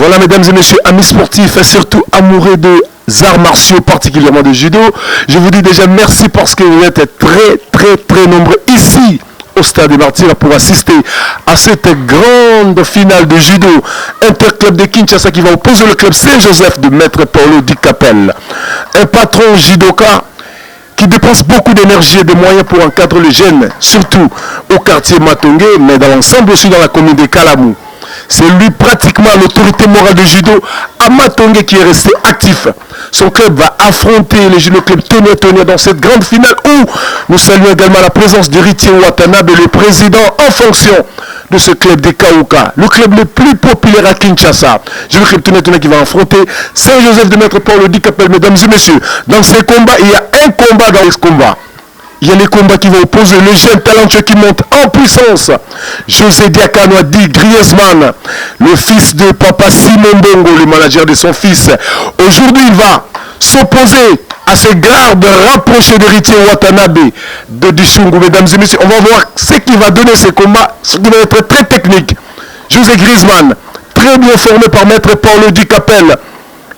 Voilà, mesdames et messieurs, amis sportifs et surtout amoureux des arts martiaux, particulièrement de judo, je vous dis déjà merci parce que vous êtes très nombreux ici au Stade des Martyrs pour assister à cette grande finale de judo interclub de Kinshasa qui va opposer le club Saint-Joseph de Maître Paulo Di Capelle. Un patron judoka qui dépense beaucoup d'énergie et de moyens pour encadrer les jeunes, surtout au quartier Matongé, mais dans l'ensemble aussi dans la commune de Kalamou. C'est lui pratiquement l'autorité morale du judo à Matongé qui est resté actif. Son club va affronter le judo club Tonnerre dans cette grande finale où nous saluons également la présence d'Héritier Watanabe, le président en fonction de ce club des Kauka, le club le plus populaire à Kinshasa. Judo club Tonnerre qui va affronter Saint-Joseph de Maître Paulo Di Capelle, mesdames et messieurs. Dans ces combats, il y a un combat dans ce combat. Il y a les combats qui vont opposer le jeune talentueux qui monte en puissance. José Diakano a dit Griezmann, le fils de papa Simon Bongo, le manager de son fils. Aujourd'hui, il va s'opposer à ce garde rapproché d'Héritier Watanabe de Dishungu. Mesdames et messieurs, on va voir ce qui va donner ce combat, ce qui va être très technique. José Griezmann, très bien formé par Maître Paulo Di Capelle.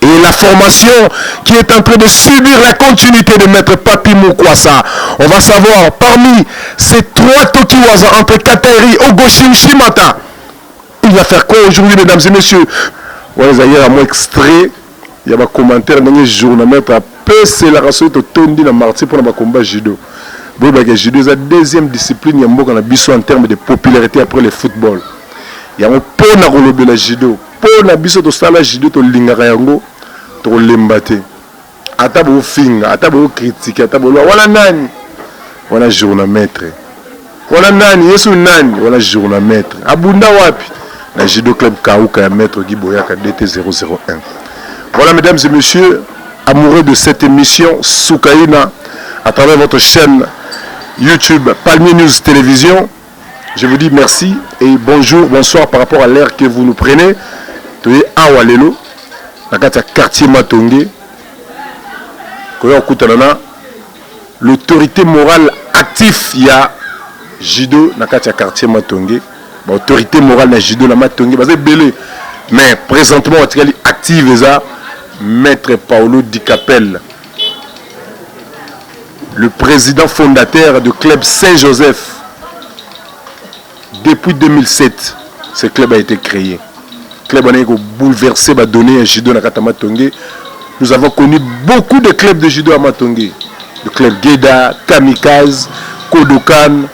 Et la formation qui est en train de subir la continuité de Maître Papi Mukwasa. On va savoir parmi ces trois Tokiwaza entre Kateri, Ogoshi, Shimata. Il va faire quoi aujourd'hui, mesdames et messieurs? Voilà, d'ailleurs, à mon extrait, il y a un commentaire dans les journalistes à peu c'est la race de Tondi dans Marty pour le combat judo. Bon, le judo est la deuxième discipline en termes de popularité après le football. Il y a un peu de judo. Pour la biso to sala judo to lingaka yango to lembate ata bo finga ata bo critique ata bo wala nani wala journamètre wala nani yesu nani wala journamètre abunda wapi la judo club Kauka ya maître Giboyaka DT001. Voilà, mesdames et messieurs, amoureux de cette émission Soukaina à travers votre chaîne YouTube Palmier News Télévision, je vous dis merci et bonjour, bonsoir par rapport à l'heure que vous nous prenez. Tu es à Walelo, dans le quartier Matongé, l'autorité morale active, il y a judo dans le quartier Matongé, l'autorité morale dans judo dans Matongé, c'est belé, mais présentement, active ça, Maître Paulo Di Capelle, le président fondateur du club Saint-Joseph. Depuis 2007, ce club a été créé. Le club a bouleversé, a donné un judo à Matongé. Nous avons connu beaucoup de clubs de judo à Matongé. Le club Geda, Kamikaze, Kodokan,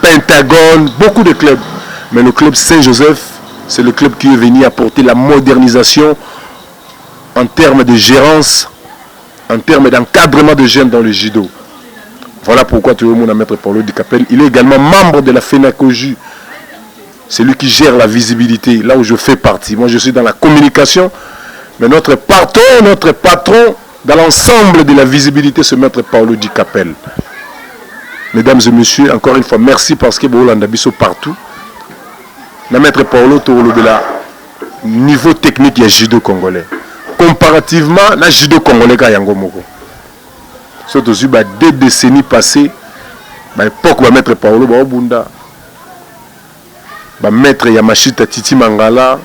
Pentagone, beaucoup de clubs. Mais le club Saint-Joseph, c'est le club qui est venu apporter la modernisation en termes de gérance, en termes d'encadrement de jeunes dans le judo. Voilà pourquoi tout le monde a Maître Paulo Di Capelle. Il est également membre de la FENACOJU. C'est lui qui gère la visibilité, là où je fais partie. Moi, je suis dans la communication. Mais notre patron dans l'ensemble de la visibilité, c'est Maître Paulo Di Capelle. Mesdames et messieurs, encore une fois, merci parce que vous avez partout. Le Maître Paulo, de la niveau technique, il y a judo congolais. Comparativement, il judo congolais, il y a Moko. Surtout sur 2 décennies passées, l'époque va Maître Paulo Bunda, Maître Yamashita Titi Mangala,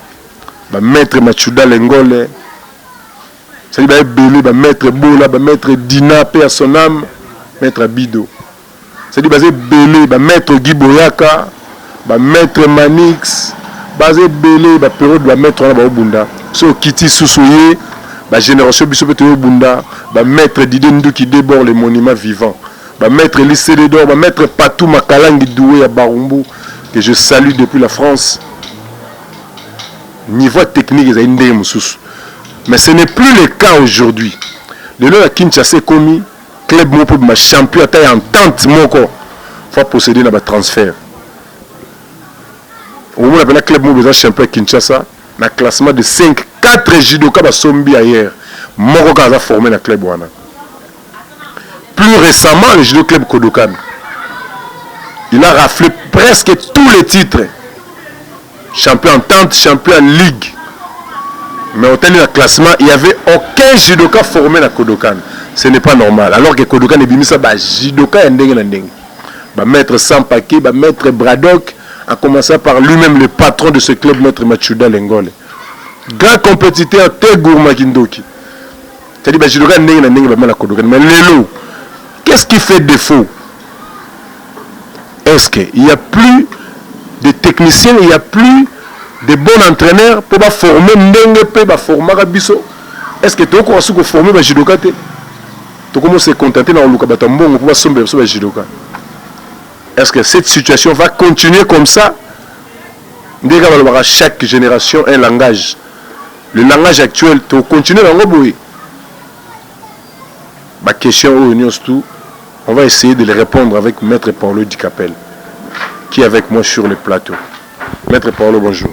Maître Machuda Lengole, c'est-à-dire Maître Bola, Maître Dina, paix à son âme, Maître Bido. C'est-à-dire Belé, Maître Giboyaka, Maître Manix, Belé, période de Maître Bunda, so Kiti Sousouye. La génération Bissopete Bunda, maître Didendou qui déborde les monuments vivants, maître Lycée d'Or, maître Patou Makalangi Doué à Barumbu, que je salue depuis la France. Niveau technique, ils ont une mais ce n'est plus le cas aujourd'hui. De là à Kinshasa commis, club mon pour ma champion taille en tente mon corps, faut posséder dans le transfert. Au moment où le club mon besoin champion Kinshasa, dans le classement de 4 judokas basombi ailleurs. Moko a formé dans le club wana. Plus récemment, le judo club Kodokan, il a raflé presque tous les titres. Champion en tente, champion en ligue. Mais au tel le classement, il n'y avait aucun judoka formé dans Kodokan. Ce n'est pas normal. Alors que Kodokan est venu ça, judoka est ndenge. Maître Sampake, maître Braddock, a commencé par lui-même le patron de ce club, maître Machuda Lengole. grand compétiteur te gourma kindoki. C'est-à-dire que judoka n'est pas mal à Kodokan. Mais Lelo, qu'est-ce qui fait défaut? Est-ce qu'il n'y a plus de techniciens, il n'y a plus de bons entraîneurs pour former Ndenge pour former Rabiso? Est-ce que tu as former les judoka? Tu commences à se contenter dans le Lukabatambon pour former les judoka? Est-ce que cette situation va continuer comme ça? Chaque génération un langage. Le langage actuel, tu continues dans le bruit. Ma question au Union tout, on va essayer de les répondre avec Maître Paulo Dicapel, qui est avec moi sur le plateau. Maître Paulo, bonjour.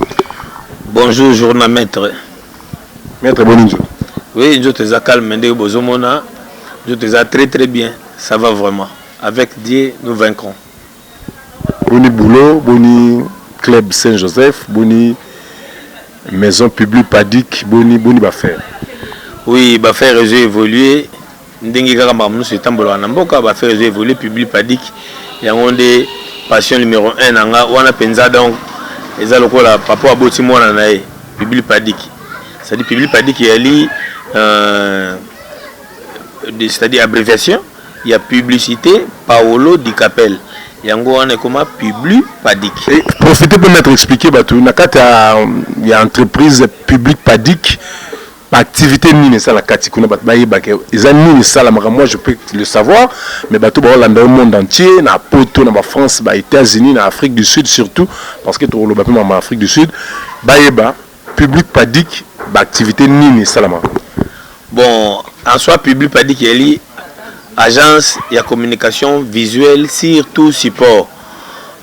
Bonjour, journal maître. Maître Boninjo. Oui, je te calme, je te très très bien. Ça va vraiment. Avec Dieu, nous vaincrons. Boni Boulot, Boni Club Saint-Joseph, Boni Maison Publique Padik, Boni Baffaire. Oui, Baffaire, j'ai évolué. Ndenge kaka mamu se tambola na mboka ba faire évoluer public padik ya ngonde passion numéro 1 nanga wana penza donc eza lokola papa aboti mwana na ye public padik c'est-à-dire public padik yali c'est-à-dire abréviation il y a publicité Paulo Dicapel yango wana comme public padik. Profitez pour m'être expliqué batou nakata il y a entreprise public padik. Activité nini ça la katikuna bat bayebake ezani ça la moi je peux le savoir mais bato ba Hollande au monde entier na poto na France ba États-Unis na Afrique du Sud surtout parce que to lo ba en Afrique du Sud bayeba public padik ba activité nini ça la bon en soi public padik yeli agence ya communication visuelle surtout support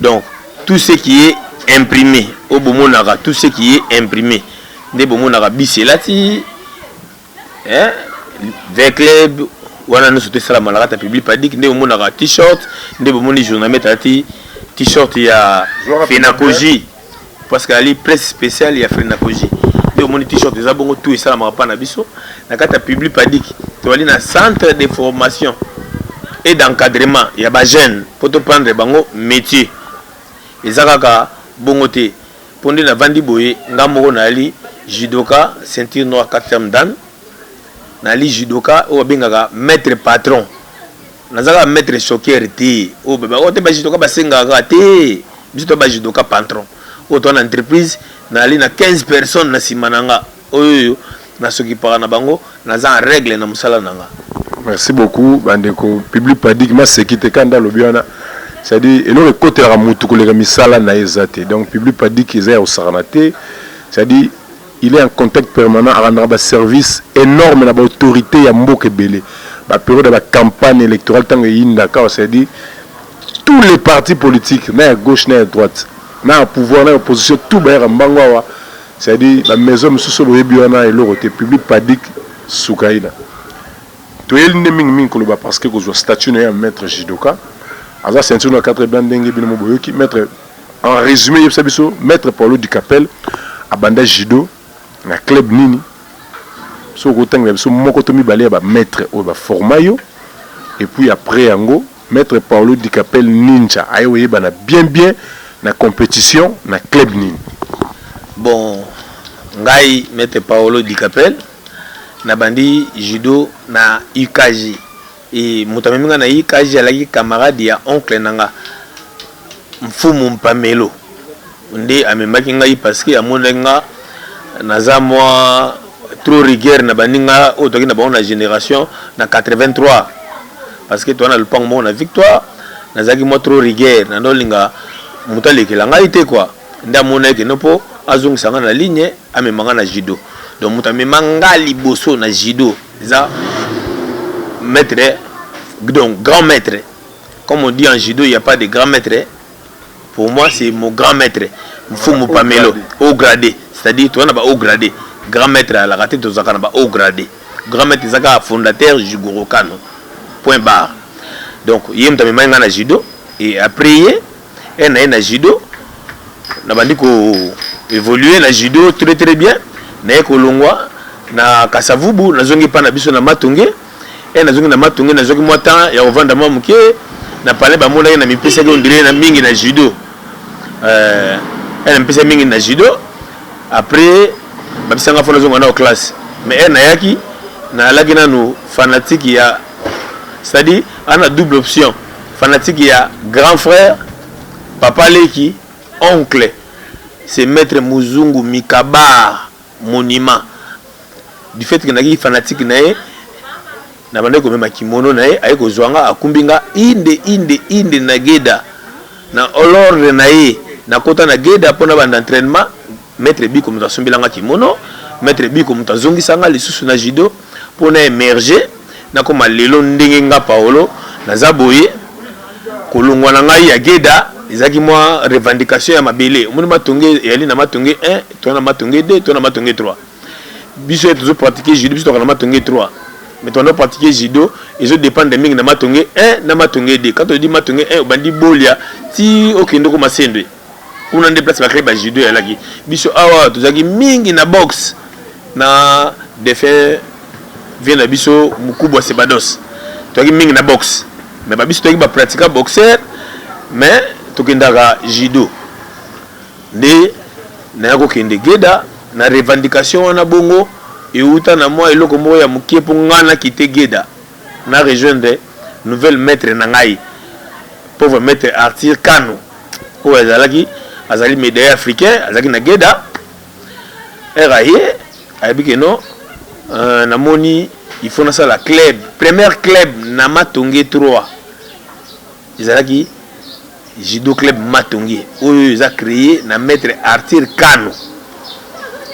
donc tout ce qui est imprimé au bomonara tout ce qui est imprimé des bomonara biselati V-Club, wana nous sommes sur la malade public padik, nous avons un t-shirt, nous avons un journaliste t-shirt il y a Fenakoji parce qu'il y a presse spéciale il y a Fenakoji. Nous avons un t-shirt des abonnés tout et ça la marapa na biso. Na kata public padik, tu vas aller dans centre de formation et d'encadrement, il y a des jeunes pour te prendre bango métier. Les akaka bongote pondé na vandi boye ngamoko na ali judoka ceinture noire 4e dan. Nali judoka ou bengaka maître patron nazaka maître choqueur ti o beba o te ba judoka ba sengaka te biso ba judoka patron o to na entreprise nali na 15 personnes na simananga oyo na soki para na bango naza en règle na musala nanga. Merci beaucoup bandeko public padik ma sekite kanda lobiana c'est-à-dire et le côté la mutu ko le misala na ezate donc public padik ezaya au saranate c'est-à-dire il est en contact permanent avec un service énorme dans l'autorité à Mbokebele. La période de la campagne électorale, c'est-à-dire tous les partis politiques, ni à gauche ni à droite, ni à pouvoir, ni à opposition, tout le monde, c'est-à-dire la maison de Sosoboyebiana et l'autorité publique padik Soukaïna. Tout le monde parce que vous avez statué un maître Jidoka. Alors, c'est un 4 maître en résumé, maître Paulo Dicapel, à Banda Jido. Na club nini so kotanga biso moko to mibale ba maître o ba formayo et puis après yango maître Paulo Dicapel ninja ayo yeba na bien na compétition na club nini. Bon ngai maître Paulo Dicapel na bandi judo na UKJ et mutameminga na UKJ alaki camarade ya oncle nanga Mfumu Mpamelo nde amemaki ngai parce que amonenga naza moi trop rigueur na baninga o toki na ba génération na 83 parce que toi na le pang mo na victoire nazaki moi trop rigueur na nolinga mutalekela ngai te quoi nda mona ke nopo azong sanga na ligne amemanga na judo donc mutamemanga liboso na judo za maître donc grand maître comme on dit en judo il y a pas de grand maître pour moi c'est mon grand maître Mfumu Pamelo au gradé. C'est-à-dire, tu as un haut gradé. Grand maître à la raté, tu as un haut gradé. Grand maître, c'est un fondateur Jigoro Kano. Point barre. Donc, il y a un judo. Et après, il y a un judo. On a dit qu'on évolue dans judo très très bien. Il y a un Kasavubu, il y a un Matunge. Et il y a Matunge, il y a un Motan, il y a un Vandama Mouké. Il y a un Mola, il y a un Pisa, il y a un judo. Elle a un judo. Après, babisanga fona zonga na classe mais nayaki na laki nanu fanatique ya c'est-à-dire on a double option fanatique ya grand frère papa leki oncle c'est maître Muzungu Mikabar monument du fait que naki fanatique nae na bande ko mema kimono nae ay ko zwanga akumbinga inde na geda na olordre nae na kota na geda pona banda entraînement maître biko mutasumbilanga kimono maître biko mutazongisanga lisusu na judo pona émerger na koma lelo ndenge nga Paolo na zaboye kolongwa na ngai ya geda ezaki moi revendication ya mabele omoni matonge yali na matonge 1 to na matonge 2 to na matonge 3 biso ezo pratiquer judo biso to na matonge 3 mais to na pratiquer judo ezo dépend de mingi na matonge 1 na matonge 2 quand on dit matonge 1 obandi bolia ti okendo ko masendwe kuna nde place ba créer ba judo yalaki biso awa tozaki mingi na box na défait vient na biso mukubwa Sebados tozaki mingi na box mais ba biso tozaki ba pratiquer boxer mais tokendaka judo nde na ko kende geda na revendication wana bongo euta na moi eloko moko ya mukie po ngana kite geda na rejoindre nouvelle maître na ngai pauvre maître Arthur Kano o azali médaille africain azaki na geda eraye ayebike no na moni il faut na sala club premier club na matonge 3 ezalaki judo club matonge oyo eza créé na maître Arthur Kano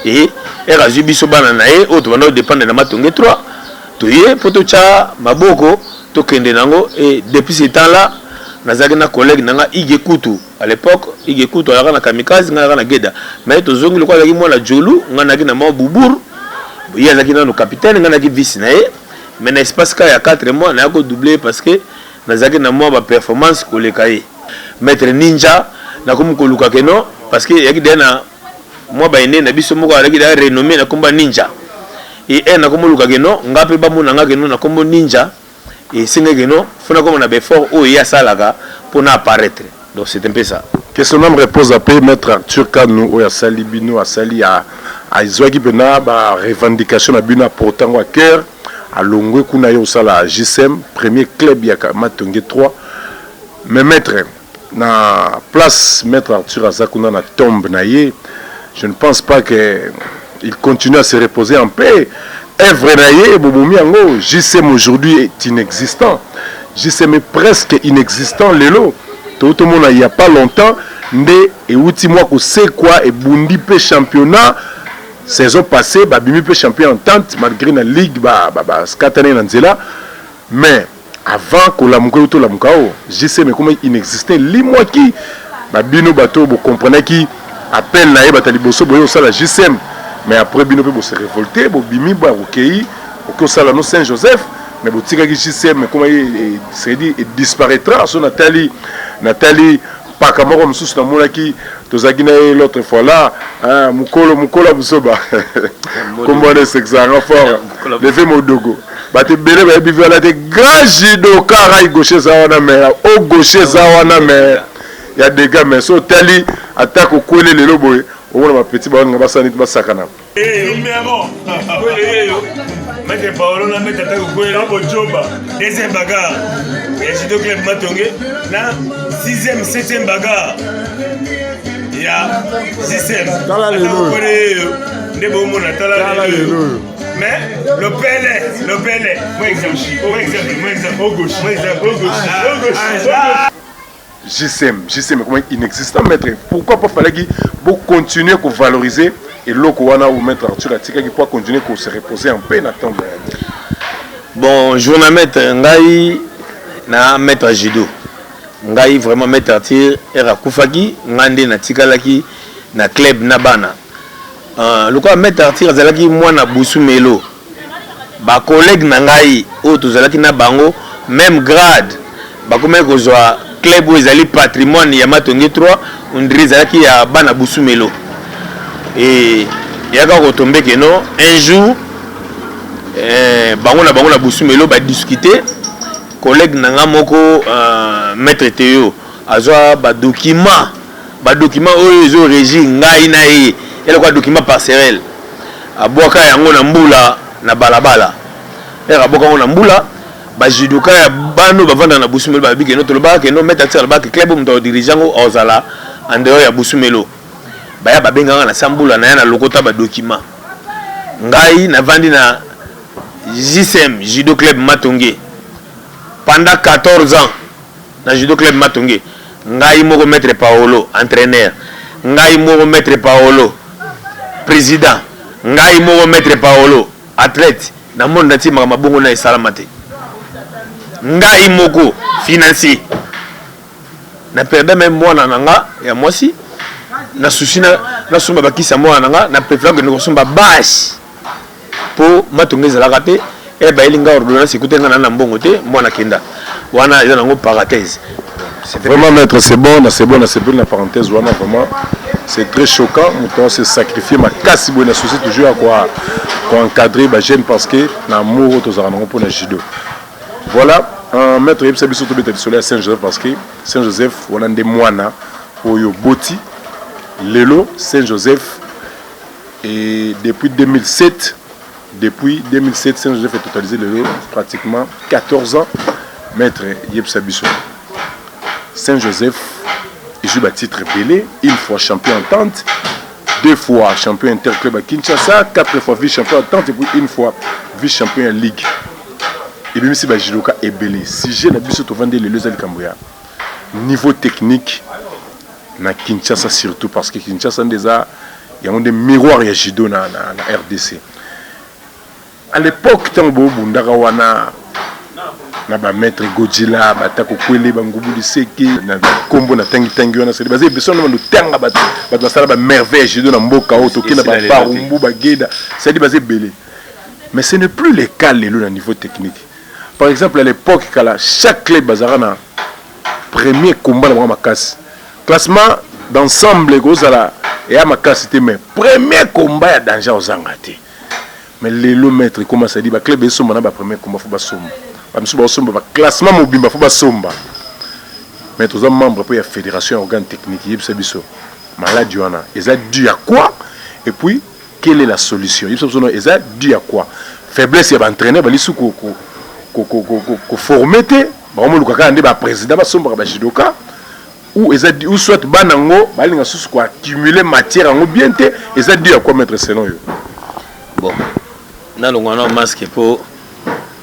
et erazu biso bana na ye oyo tobanda dépendre na matonge 3 toye po tocha maboko tokende nango et depuis ce temps là nazaki na collègue nanga Ige Kutu à l'époque Ige Kutu ayaka na kamikaze nga na geda mais tozongi lokwa azaki mwana jolu nga naki na mwa buburu ye azaki nano capitaine nga naki vice na ye mais na espace ka ya 4 mois na yako doubler parce que nazaki na mwa ba performance koleka ye maître ninja na komu koluka keno parce que yaki dena moi ba ene na biso moko alaki da renommé na komba ninja et na komu luka keno ngape ba mona nga keno na kombo ninja et singa keno fona comme na befort o ya salaka pour na apparaître donc c'est un peu ça question me repose à paix maître Arthur Kano o ya sali bino a sali a izwaki pena ba revendication na bino portant à cœur à longwe kuna yo sala JSM premier club ya matonge 3 mais maître na place maître Arthur Azakuna na tombe na ye je ne pense pas que il continue à se reposer en paix œuvre na ye bobomi yango JSM aujourd'hui est inexistant JSM est presque inexistant lelo tout le monde il y a pas longtemps nde et outi moi ko c'est quoi et bundi pe championnat saison passée babimi pe champion entente malgré la ligue skatane na nzela mais avant que la mouka to la mukao JSM comme inexistait limoi qui babino bato bo comprenez qui appelle na yeba taliboso boyo sala JSM mais après bino pe bo se révolter bo bimi ba okei ko sala no Saint Joseph mais bo tika ki JSM comment il c'est dit il disparaîtra son Nathalie pas comme on sous na molaki tozaki na l'autre fois là mukolo busoba comme on est sexant fort le fait modogo bate bele ba bivi la te grand judo kara gaucher za wana mais au gaucher za wana mais il y a des gars mais so tali attaque au coller les loboy on va petit ba ngaba sanit ba sakana Maître Paolo na mettre attaque au coller au joba deuxième bagarre et judo club matonge na 6e 7e bagarre il y a JSM tala lelo ndebo mona tala lelo mais le Pelé moi exemple au gauche JSM comment inexistant maître pourquoi pas fallait qu'il continuer à valoriser et loko wana ou maître Arthur Atika qui peut continuer à se reposer en paix na tombe bon journaliste ngai na maître judo ngai vraiment maître Arthur era kufaki ngande na tikalaki na club na bana lokwa maître Arthur azalaki mwana busumelo ba collègue na ngai o tozalaki na bango même grade bakomai kozwa club ezali patrimoine ya matonge 3 ondri ezalaki ya bana busumelo et yaka kotombe keno un jour bango na busumelo ba discuter collègue nanga moko maître Théo azwa ba document oyo ezo régi ngai na ye ele kwa document parcelle aboka yango na mbula na balabala aboka yango na mbula bajudoka ya bano bavanda na Busumelo babiki no toloba ke no mettre tir ba ke club mto dirigeant ozala andeo ya Busumelo baya babenganga na sambula na yana lokota ba document ngai na vandi na JSM Judo Club Matonge pendant 14 ans na Judo Club Matonge ngai moko maître Paolo entraîneur ngai moko maître Paolo président ngai moko maître Paolo athlète na monde nati mabongo na esalamate ngai moko financier na perdre même mwana nanga ya mwasi na souci na sumba bakisa mwana nanga na préfère que nous somba bash pour Matonge zalaka te e ba elinga ordonnance ikutenga na mbongo te mwana kenda wana eza nango parenthèse. Vraiment maître c'est bon la parenthèse wana vraiment c'est très choquant on se sacrifier ma casse bonne souci toujours à quoi encadrer ba jeune parce que na amour to zara nango pour na judo. Voilà un maître yebisa biso to beta soleil à Saint-Joseph parce que Saint-Joseph on a des moines oyo boti lelo Saint-Joseph et depuis 2007 Saint-Joseph est totalisé le pratiquement 14 ans maître yebisa biso Saint-Joseph il joue à titre belé une fois champion entente 2 fois champion interclub à Kinshasa 4 fois vice-champion entente et puis une fois vice-champion en ligue. Et même si Bajiloka est belé, si j'ai la biso to vendre les Lezali Kamboya, niveau technique, na Kinshasa surtout, parce que Kinshasa déjà, il y a des miroirs à judo na RDC. À l'époque, tant que Bundara wana na ba maître Godzilla, ba tako kwele ba ngubu liseki, na kombo na tangi wana c'est basé besoin na tanga ba sala ba merveille judo na mboka oto kina ba parumbu ba geda, c'est basé belé. Mais ce n'est plus le cas lelo na niveau technique. Par exemple, à l'époque, chaque club bazara na premier combat dans ma casse. Classement d'ensemble, et à ma casse, c'était mais premier combat à danger aux angatés. Mais les lots maîtres commencent à dire que club est sombre dans le premier combat, il faut sombre. Classement mobile, il faut sombre. Mais tous les membres pour la fédération organe technique, il y a malade, ils ont dû à quoi? Et puis, quelle est la solution? Ils ont dû à quoi? Faiblesse, il y a entraîné, il y a ko formete ba mo lukaka ndé ba président ba somba ba judoka ou ezadi ou soit banango balinga susu ko accumuler matière ngo bien té ezadi à quoi mettre selon yo. Bon na longo na masque pour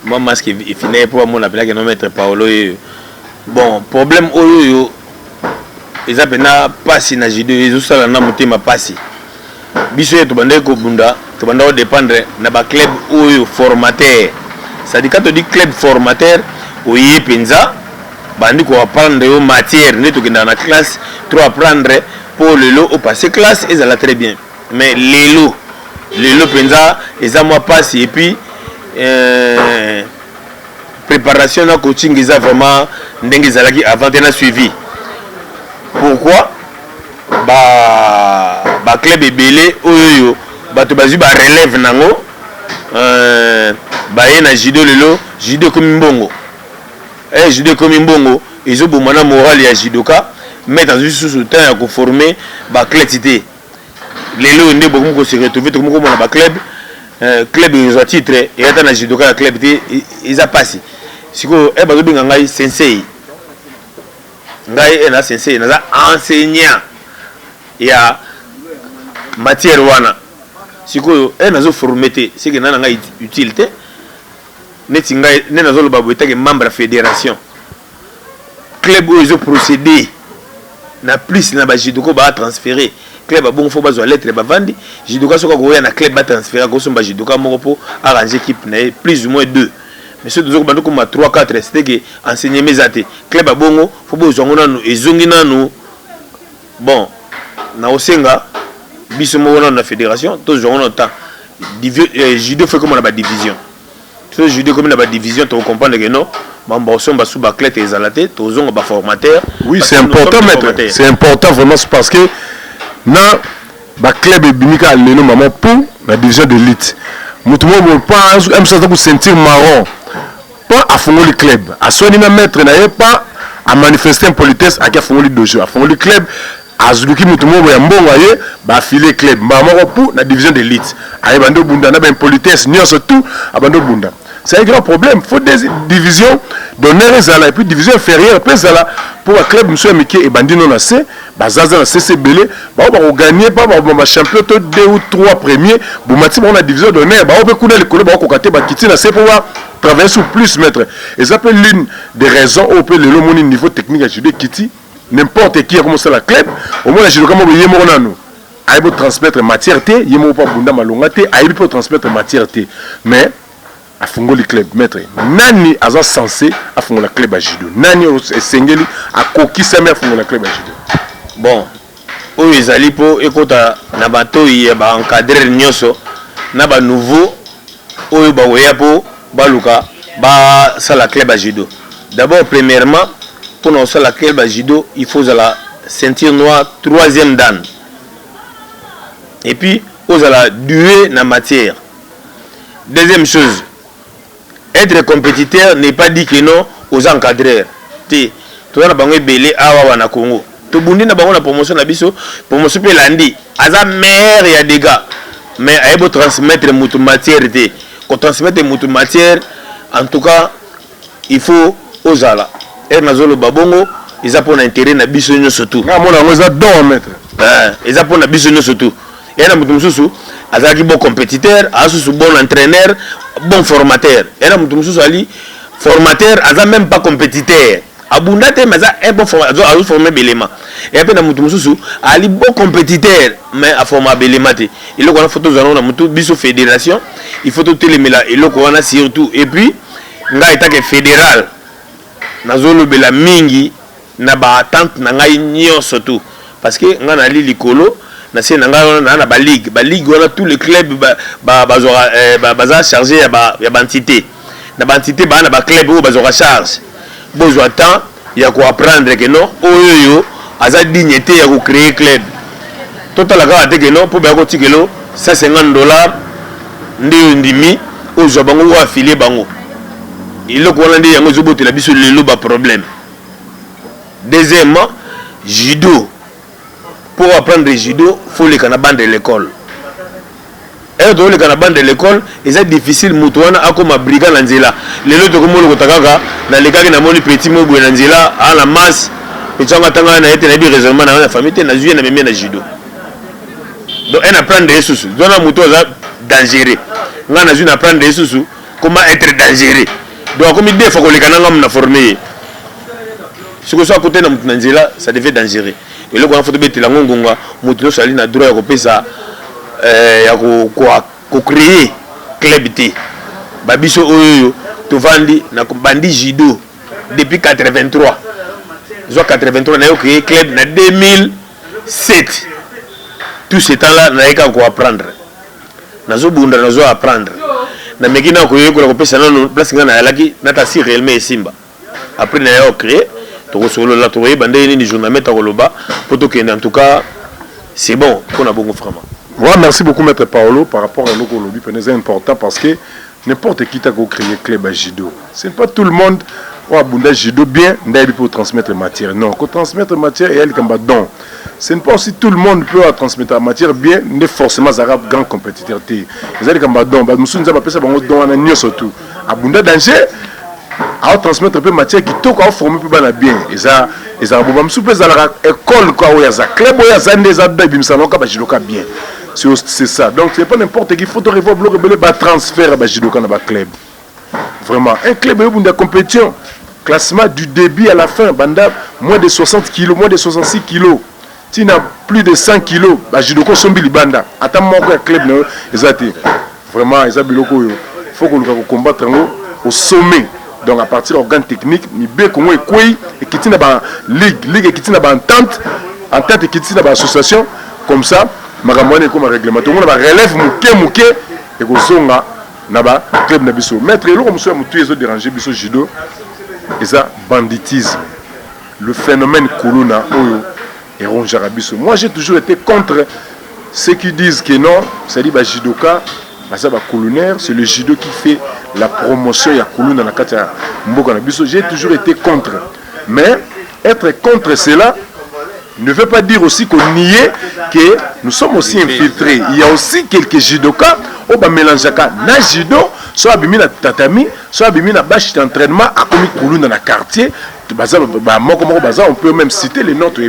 moi masque il finit pour mon appelé que non mettre Paolo bon problème oyo eza pena pasi na judo ezo sala na motema pasi biso to bande ko bunda to banda dépendre na ba club oyo formateur. C'est-à-dire quand on dit club formateur, oui, penza, bandi ko apprendre aux matières, ne to dans la classe, trop apprendre pour le lot au passé classe, et ça va très bien. Mais les lots penza, et ça moi passe et puis préparation à coaching, ils ont vraiment n'engue zalaki avant d'être suivi. Pourquoi? Ba club est belé, oyo, ba to bazu ba relève nango. Baye na judo lelo judo comme mbongo judo comme mbongo ezo bomana moral ya judoka mettre juste sous temps ya ko former ba clétité lelo ndé beaucoup ko se retrouver tout ko mona ba club ils ont titre et ata na judoka ya club té ils a passé siko bazo binga ngai sensei ngai na sensei na enseignant ya matière wana siko nazo former c'est que nana ngai utilité neti ngai nena zo loba boita ke membre fédération club où ils ont procédé na plus na ba judoka ba transférer club bon faut bazo lettre ba vandi judoka soka ko ya na club ba transférer ko somba judoka moko pour arranger équipe na plus ou moins 2 mais ce deux bando comme 3 4 c'était que enseigner mes athées club bongo faut besoin nanu ezongi nanu bon na osenga biso mo na fédération tous on entend judo fait comme on a ba division tout judo comme on a ba division tu comprendre que non mambo somba sous ba clé et zalaté tous on ba formateur. Oui, c'est important maître, c'est important vraiment parce que na ba club et bimika lelo maman pour la division de l'élite mutu mo pas aime ça pour sentir marron pas à fond le club à soigner na maître na pas à manifester une politesse à qui a fond le dojo à fond le club azuki mutu moko ya mbongo aye bafile club mbamoko pour la division d'élite aye bando bunda na impolitesse nyonso tout abando bunda. C'est un grand problème. Il faut des divisions d'honneur et puis division inférieure pour un club monsieur Mickey et bandi non assez bazaza na CCBL ba gagner pas ba champion 2 ou 3 premiers bon mati on a division d'honneur ba peut couler le club ba ko kate ba kiti na c'est pour travailler sur plus maître et ça peut l'une des raisons au peut le moni niveau technique à judo kiti n'importe qui comme ça la club au moins la judo comme yemo nanu aïe pour transmettre matière T yemo pas bunda malonga T aïe pour transmettre matière T mais a fongo le club maître nani aza censé a fongo la club à judo nani esengeli a kokisa mais a fongo la club à judo bon oyo ezali po ekota na bato ya ba encadrer nyonso na ba nouveau oyo ba weya po baluka ba sala club à judo. D'abord premièrement pour nous la club à judo il faut la ceinture noire 3e dan et puis aux la durée na matière. Deuxième chose, être compétiteur n'est pas dit que non aux encadreurs. Tu as bango belé awa na Congo. To bundi na bango na promotion na biso, promotion pe landi. Aza meilleur ya des gars. Mais aibo transmettre mutu matière té. Ko transmettre mutu matière, en tout cas, il faut ozala. Et nazolo babongo, ils a pour intérêt na biso nyo surtout. Na mona ngoza don maître. Ils a pour na biso nyo surtout. Et na mutu mususu azaki bon compétiteur, azusu bon entraîneur, bon formateur. Et là, mutumu ali formateur, aza même pas compétiteur. Abundate mais ça un bon formateur, azu formé belema. Et après na mutumu ali bon compétiteur mais a formé belema te. Il a photo zano na mutu biso fédération, il faut tout télémela et le corona surtout et puis nga etake fédéral. Nazolo bela mingi na ba attente na ngai nyonso tout parce que nga na li likolo na c'est na ba ligue on a tous les clubs baza chargé ya ba entité na ba entité ba na ba club ou baza charge besoin temps ya ko apprendre que non oyo aza dignité ya ko créer club total la te que non pour ba ko tikelo $150 ndi ndimi ozo bango wa affilié bango il le ko landi yango zobote la biso lelo ba problème. Deuxièmement judo. Pour apprendre le judo, il faut les canabans de l'école. Et dans les canabans de l'école, c'est difficile mutuana à comme brigand nanzela. Les autres comme le kotaka, dans les cas qui n'ont petit mot nanzela à la masse, et tu as tanga na été nabi raisonnement dans la famille, tu as joué na même na judo. Donc on apprend des sous. Donc la mutu dangereux. On a joué apprendre des sous. Comment être dangereux. Donc comme il dit, il faut que les canabans na former. Ce que soit à côté de nanzela, ça devient dangereux. Et là, quand on fait des langues, on a droit à créer club T. Babiso Oyo, tu vends na bandi judo depuis 83. Zo 83 na créé club na 2007. Tout ce temps-là, na eka ko apprendre. Na zo bunda na zo apprendre. Na mekina ko yeko ko pesa na place ngana yalaki na ta si réellement simba. Après na yo créé la tourée bandé ni journaliste en tout cas c'est bon qu'on a beaucoup vraiment. Ouais, merci beaucoup maître Paolo par rapport à l'Okolobi, c'est important parce que n'importe qui t'a créé club à judo. C'est pas tout le monde ou abunda judo bien d'aller pour transmettre matière. Non, pour transmettre matière et elle comme don. Ce n'est pas aussi tout le monde peut transmettre la matière bien, n'est forcément arabe grand compétiteur. Ils allaient comme don, bah nous sommes pas ça bon don en surtout. Abunda danger. À transmettre un peu matière qui toque à former plus bien et ça bon soupe à la école quoi ou ça club ou ça des adultes bim ça non ka bajidoka bien c'est ça donc c'est pas n'importe qui faut revoir bloc belé ba transfert bajidoka na ba club vraiment un club où de compétition classement du début à la fin banda moins de 60 kg moins de 66 kg tu n'as plus de 100 kg bajidoko sombi libanda attends mon club non exact vraiment ça biloko faut qu'on combattre au sommet. Donc à partir d'organes techniques, ni bien comment et quoi et qui tient dans ligue qui tient dans entente qui tient dans association comme ça, magamone comme règlement. Tout le monde va relève mouké et go zonga na ba club na biso. Maître lo comme ça mutu ezo déranger biso judo et ça banditisme. Le phénomène Kuluna oyo et ronjara biso. Moi j'ai toujours été contre ceux qui disent que non, c'est-à-dire ba judoka c'est le judo qui fait la promotion de Kuluna dans la Katia Mboka. J'ai toujours été contre. Mais être contre cela, ne veut pas dire aussi qu'on nie que nous sommes aussi infiltrés. Il y a aussi quelques judokas au ba mélangeaka na judo, soit abimi na tatami, soit abimi na bâche d'entraînement à komi koulou dans le quartier. On peut même citer les notes.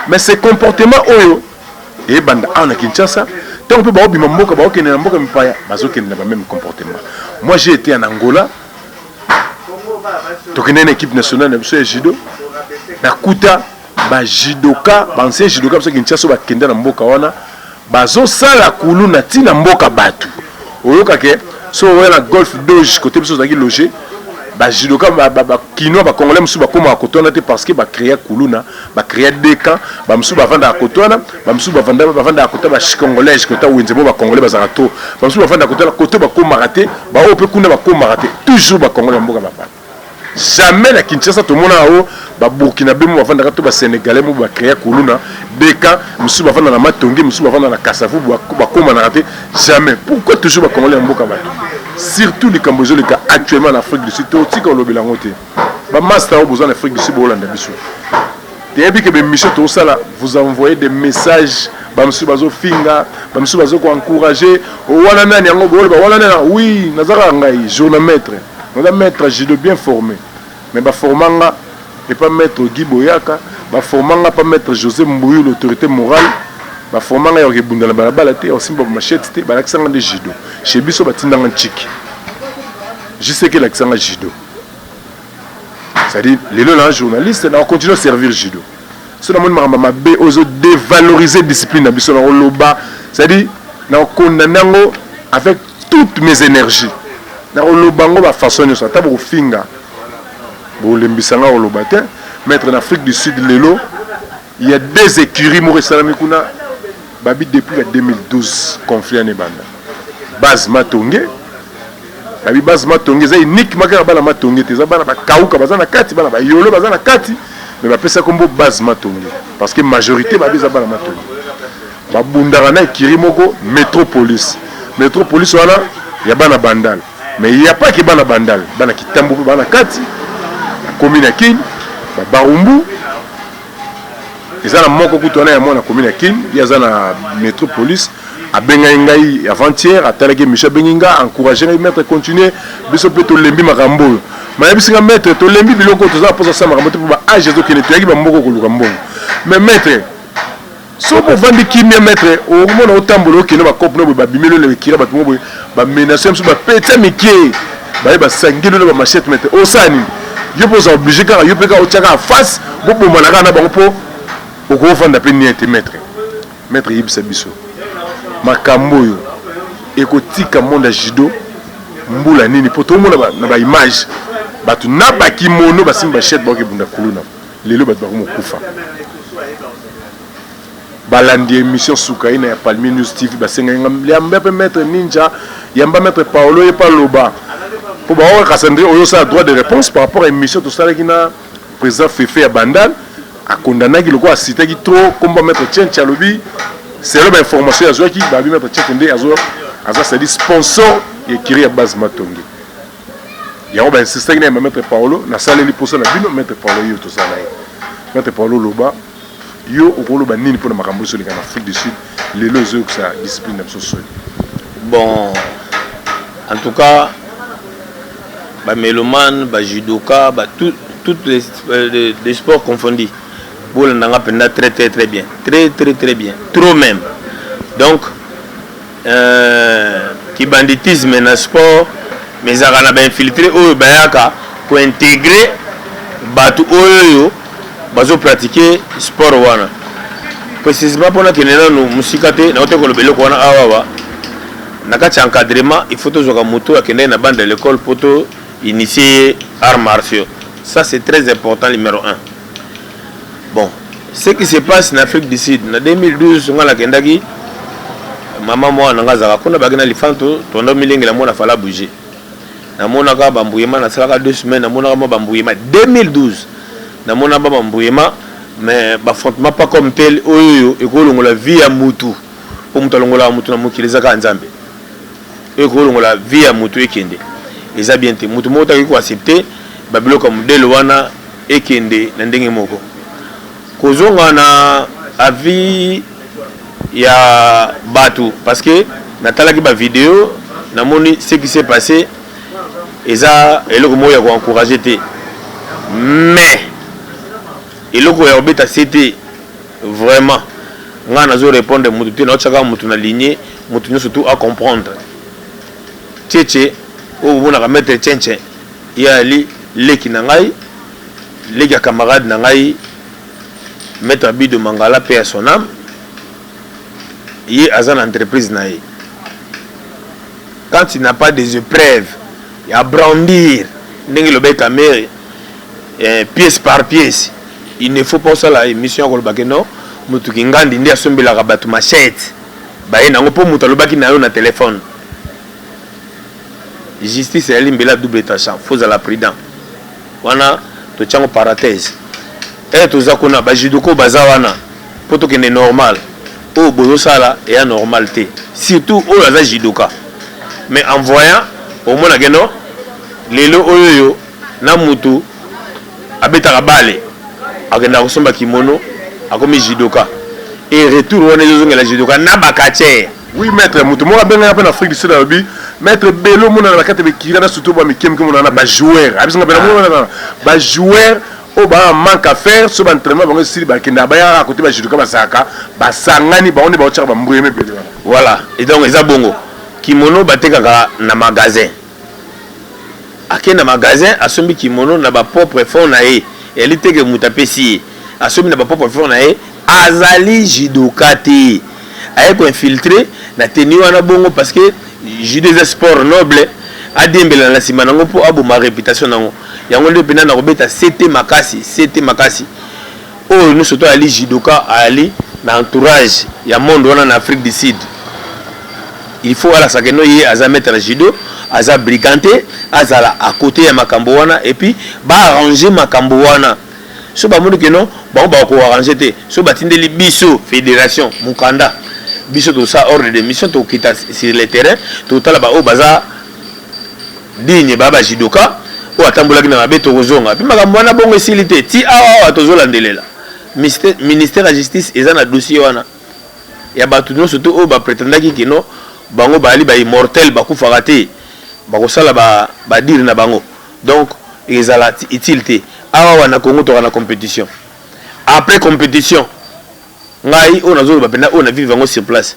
Mais ces comportements oyo et banda na Kinshasa, tant on peut ba obima mboka ba okene na mboka mipaya, bazo kene na même comportement. Moi j'ai été en Angola. Tokene une équipe nationale de judo. Nakuta ba judoka, ba ancien judoka parce que Kinshasa ba kende na mboka wana, bazo sala kulu na tina mboka batu. Oyoka ke so wela golf doge côté biso zaki loger. Ba judoka ba kinois ba congolais musu ba koma akotona te parce que ba créer kuluna ba créer deux camps ba musu ba vanda akotona ba musu ba vanda akota ba congolais kota wenzemo ba congolais ba zarato ba musu ba vanda akotona côté ba koma raté ba ope kuna ba koma raté toujours ba congolais mboka ba pa jamais la Kinshasa tout le monde a ba burkinabé mo ba vanda to ba sénégalais mo ba créer kuluna deux camps musu ba vanda na matongi musu ba vanda na kasavu ba koma na raté jamais. Pourquoi toujours ba congolais mboka ba surtout les Cambodgiens actuellement en Afrique du Sud, aussi quand le bilan est. Bah master au besoin d'Afrique du Sud, Hollande bisou. Depuis que Michel tout ça là, vous envoyez des messages, bah monsieur bazo finga, bah monsieur bazo ko encourager, wala nani yango bolo, bah wala nani oui, nazara ngai, journalmaître, on a maître judo bien formé, mais bah formanga et pas maître Guy Boyaka, bah formanga pas maître José Mbouyou l'autorité morale. Ba formanga ya kebunda na balabala te aussi ba machette te ba l'accent de judo chez biso batinda ngantiki je sais que l'accent de judo ça dit les là journaliste na continuer à servir judo cela mon mama be ozo dévaloriser discipline na biso na loba ça dit na kondanango avec toutes mes énergies na lobango ba façon ça ta bo finga bo lembisanga loba te mettre en Afrique du Sud lelo il y a des écuries mo resalami kuna Babi depuis 2012 conflit en Ebanda. Base Matonge. Babi base Matonge c'est uniquement que bana Matonge te za bana ba kauka bazana kati bana ba yolo bazana kati mais ba pesa kombo base Matonge parce que majorité babi za bana Matonge. Ba bundara na Kirimoko Métropolis. Métropolis wana ya bana Bandal. Mais il y a pas que bana Bandal, bana Kitambo bana kati. La commune Kin, ba Barumbu. Ils ont moko kutona ya mona commune Kin, ils ont na Métropolis a bengai avant-hier à Talagé Michel Beninga encourager les maîtres continuer biso peto lembi makambo. Mais bisinga maître to lembi biloko to za posa sa makambo pour ba age zo kene to yaki ba moko ko lukambo. Mais maître so pour vendre kimia maître au mona otambolo kene ba kopo no ba bimelo le kira ba tumo ba menacer mso ba peta mikie. Ba sangelo ba machette maître osani. Yo pose obligé car yo peka o tchaka face bo bomana na ba po au gros fond d'appel niente maître Yibsa Biso makambo yo ekotika monde judo mbula nini poto mona na ba image batu na ba kimono basimba chette ba ke bunda kuluna lelo batu ba ko kufa balandi émission Soukaina ya Palmier News TV basenga yamba pe maître Ninja yamba maître Paolo et Paloba pour ba o Cassandre oyo sa droit de réponse par rapport à émission tout ça qui na président Fefe ya Bandal a condamné qui le quoi cité qui trop comme mettre Tien Chalobi c'est là information azo qui ba mettre Tien Ndé azo c'est dit sponsor et qui à base Matonge ya on va insister que mettre Paolo na salle li posa na bino mettre Paolo yo tout ça là mettre Paolo Loba yo au Loba nini pour makambo sur les en Afrique du Sud les lozo que ça discipline de social bon en tout cas ba mélomane ba judoka ba toutes les sports confondus Boule n'a pas très bien. Très bien. Trop même. Donc, qui banditisme dans le sport, mais ça a infiltré pour intégrer Batu Oyo, pour pratiquer sport. Précisément pour nous musicater, nous avons le qu'on a encadrement, il faut toujours que moto à la bande de l'école pour initier arts martiaux. Ça c'est très important, numéro 1. Bon, ce qui se passe en Afrique du Sud, en 2012, on a la Kendaki, maman moi on a zara, on a bagné l'éléphant, ton homme il a fallu bouger. Na mona ka bambouyema na sala 2 semaines, na mona ka bambouyema 2012. Na mona ba bambouyema mais affrontement pas comme tel oyo ekolongola vie ya mutu. Pour mutalongola mutu na mukiliza ka nzambe. Ekolongola vie ya mutu ekende. Eza bien te mutu mota ki ko accepter babilo comme modèle wana ekende na ndenge moko. kozonga na avis ya batu parce que natalaki ba vidéo namoni ce qui s'est passé eza eloko moya ko encourager te mais eloko ya obeta c'était vraiment nga nazo répondre mutu te na chaka mutu na ligne mutu nyo surtout à comprendre tchétché o bona ka mettre tchétché ya li leki na ngai leki ya camarade na ngai Maître Abido Mangala paix à son âme il a une entreprise naïe. Quand il n'a pas des épreuves il y a brandir pièce par pièce il ne faut pas ça la émission ko lobaki non mutu kingandi ndi asombela kabatu machette baye nango po mutu lobaki na yo na téléphone justice elle mbela double tâche faut à la prudent wana to chango parenthèse et toza kuna ba jidoko bazawana poto kene normal o bozo sala et à normalité surtout o la jidoka mais en voyant au mona geno lelo oyo na mutu abeta bale akenda kosomba kimono akomi jidoka et retour wana ezonga la jidoka na bakache. Oui maître mutu mo abenga na Afrique du Sud abi maître belo mona na bakate bekirana surtout ba mikem ko mona ba joueur abisinga bela mona ba joueur o ba manque à faire so ba entraînement bango sili ba kenda ba ya côté ba jidoka ba saka ba sangani ba on ba otchaka ba mbouye mebele voilà et donc eza bongo kimono batekaka na magasin akenda magasin asombi kimono na ba propre fond na ye eliteke mutapesi asombi na ba propre fond na ye azali judoka te aye ko infiltrer na teni wana bongo parce que judo des sports noble adembela na sima nango po abo ma réputation nango yango nde pena na kobeta c'était makasi oh nous surtout ali judoka ali na entourage ya monde wana na Afrique du Sud il faut ala sakeno ye aza mettre judo aza briganté azala à côté ya makambo wana et puis ba arranger makambo wana so ba moni que non ba ko arranger te so batindeli biso fédération mukanda biso to ça ordre de mission to kita sur le terrain to tala ba o baza digne baba jidoka o atambola kina mabe to kozonga puis makambo wana bongo esilité ti awa to zolandelela ministère de justice eza na dossier wana ya batu no surtout o ba prétendaki kino bango bali ba immortel ba kufaka te ba kosala ba dire na bango donc ezala utilité awa wana Congo to na compétition après compétition ngai on a zo ba pena on a vivre bango sur place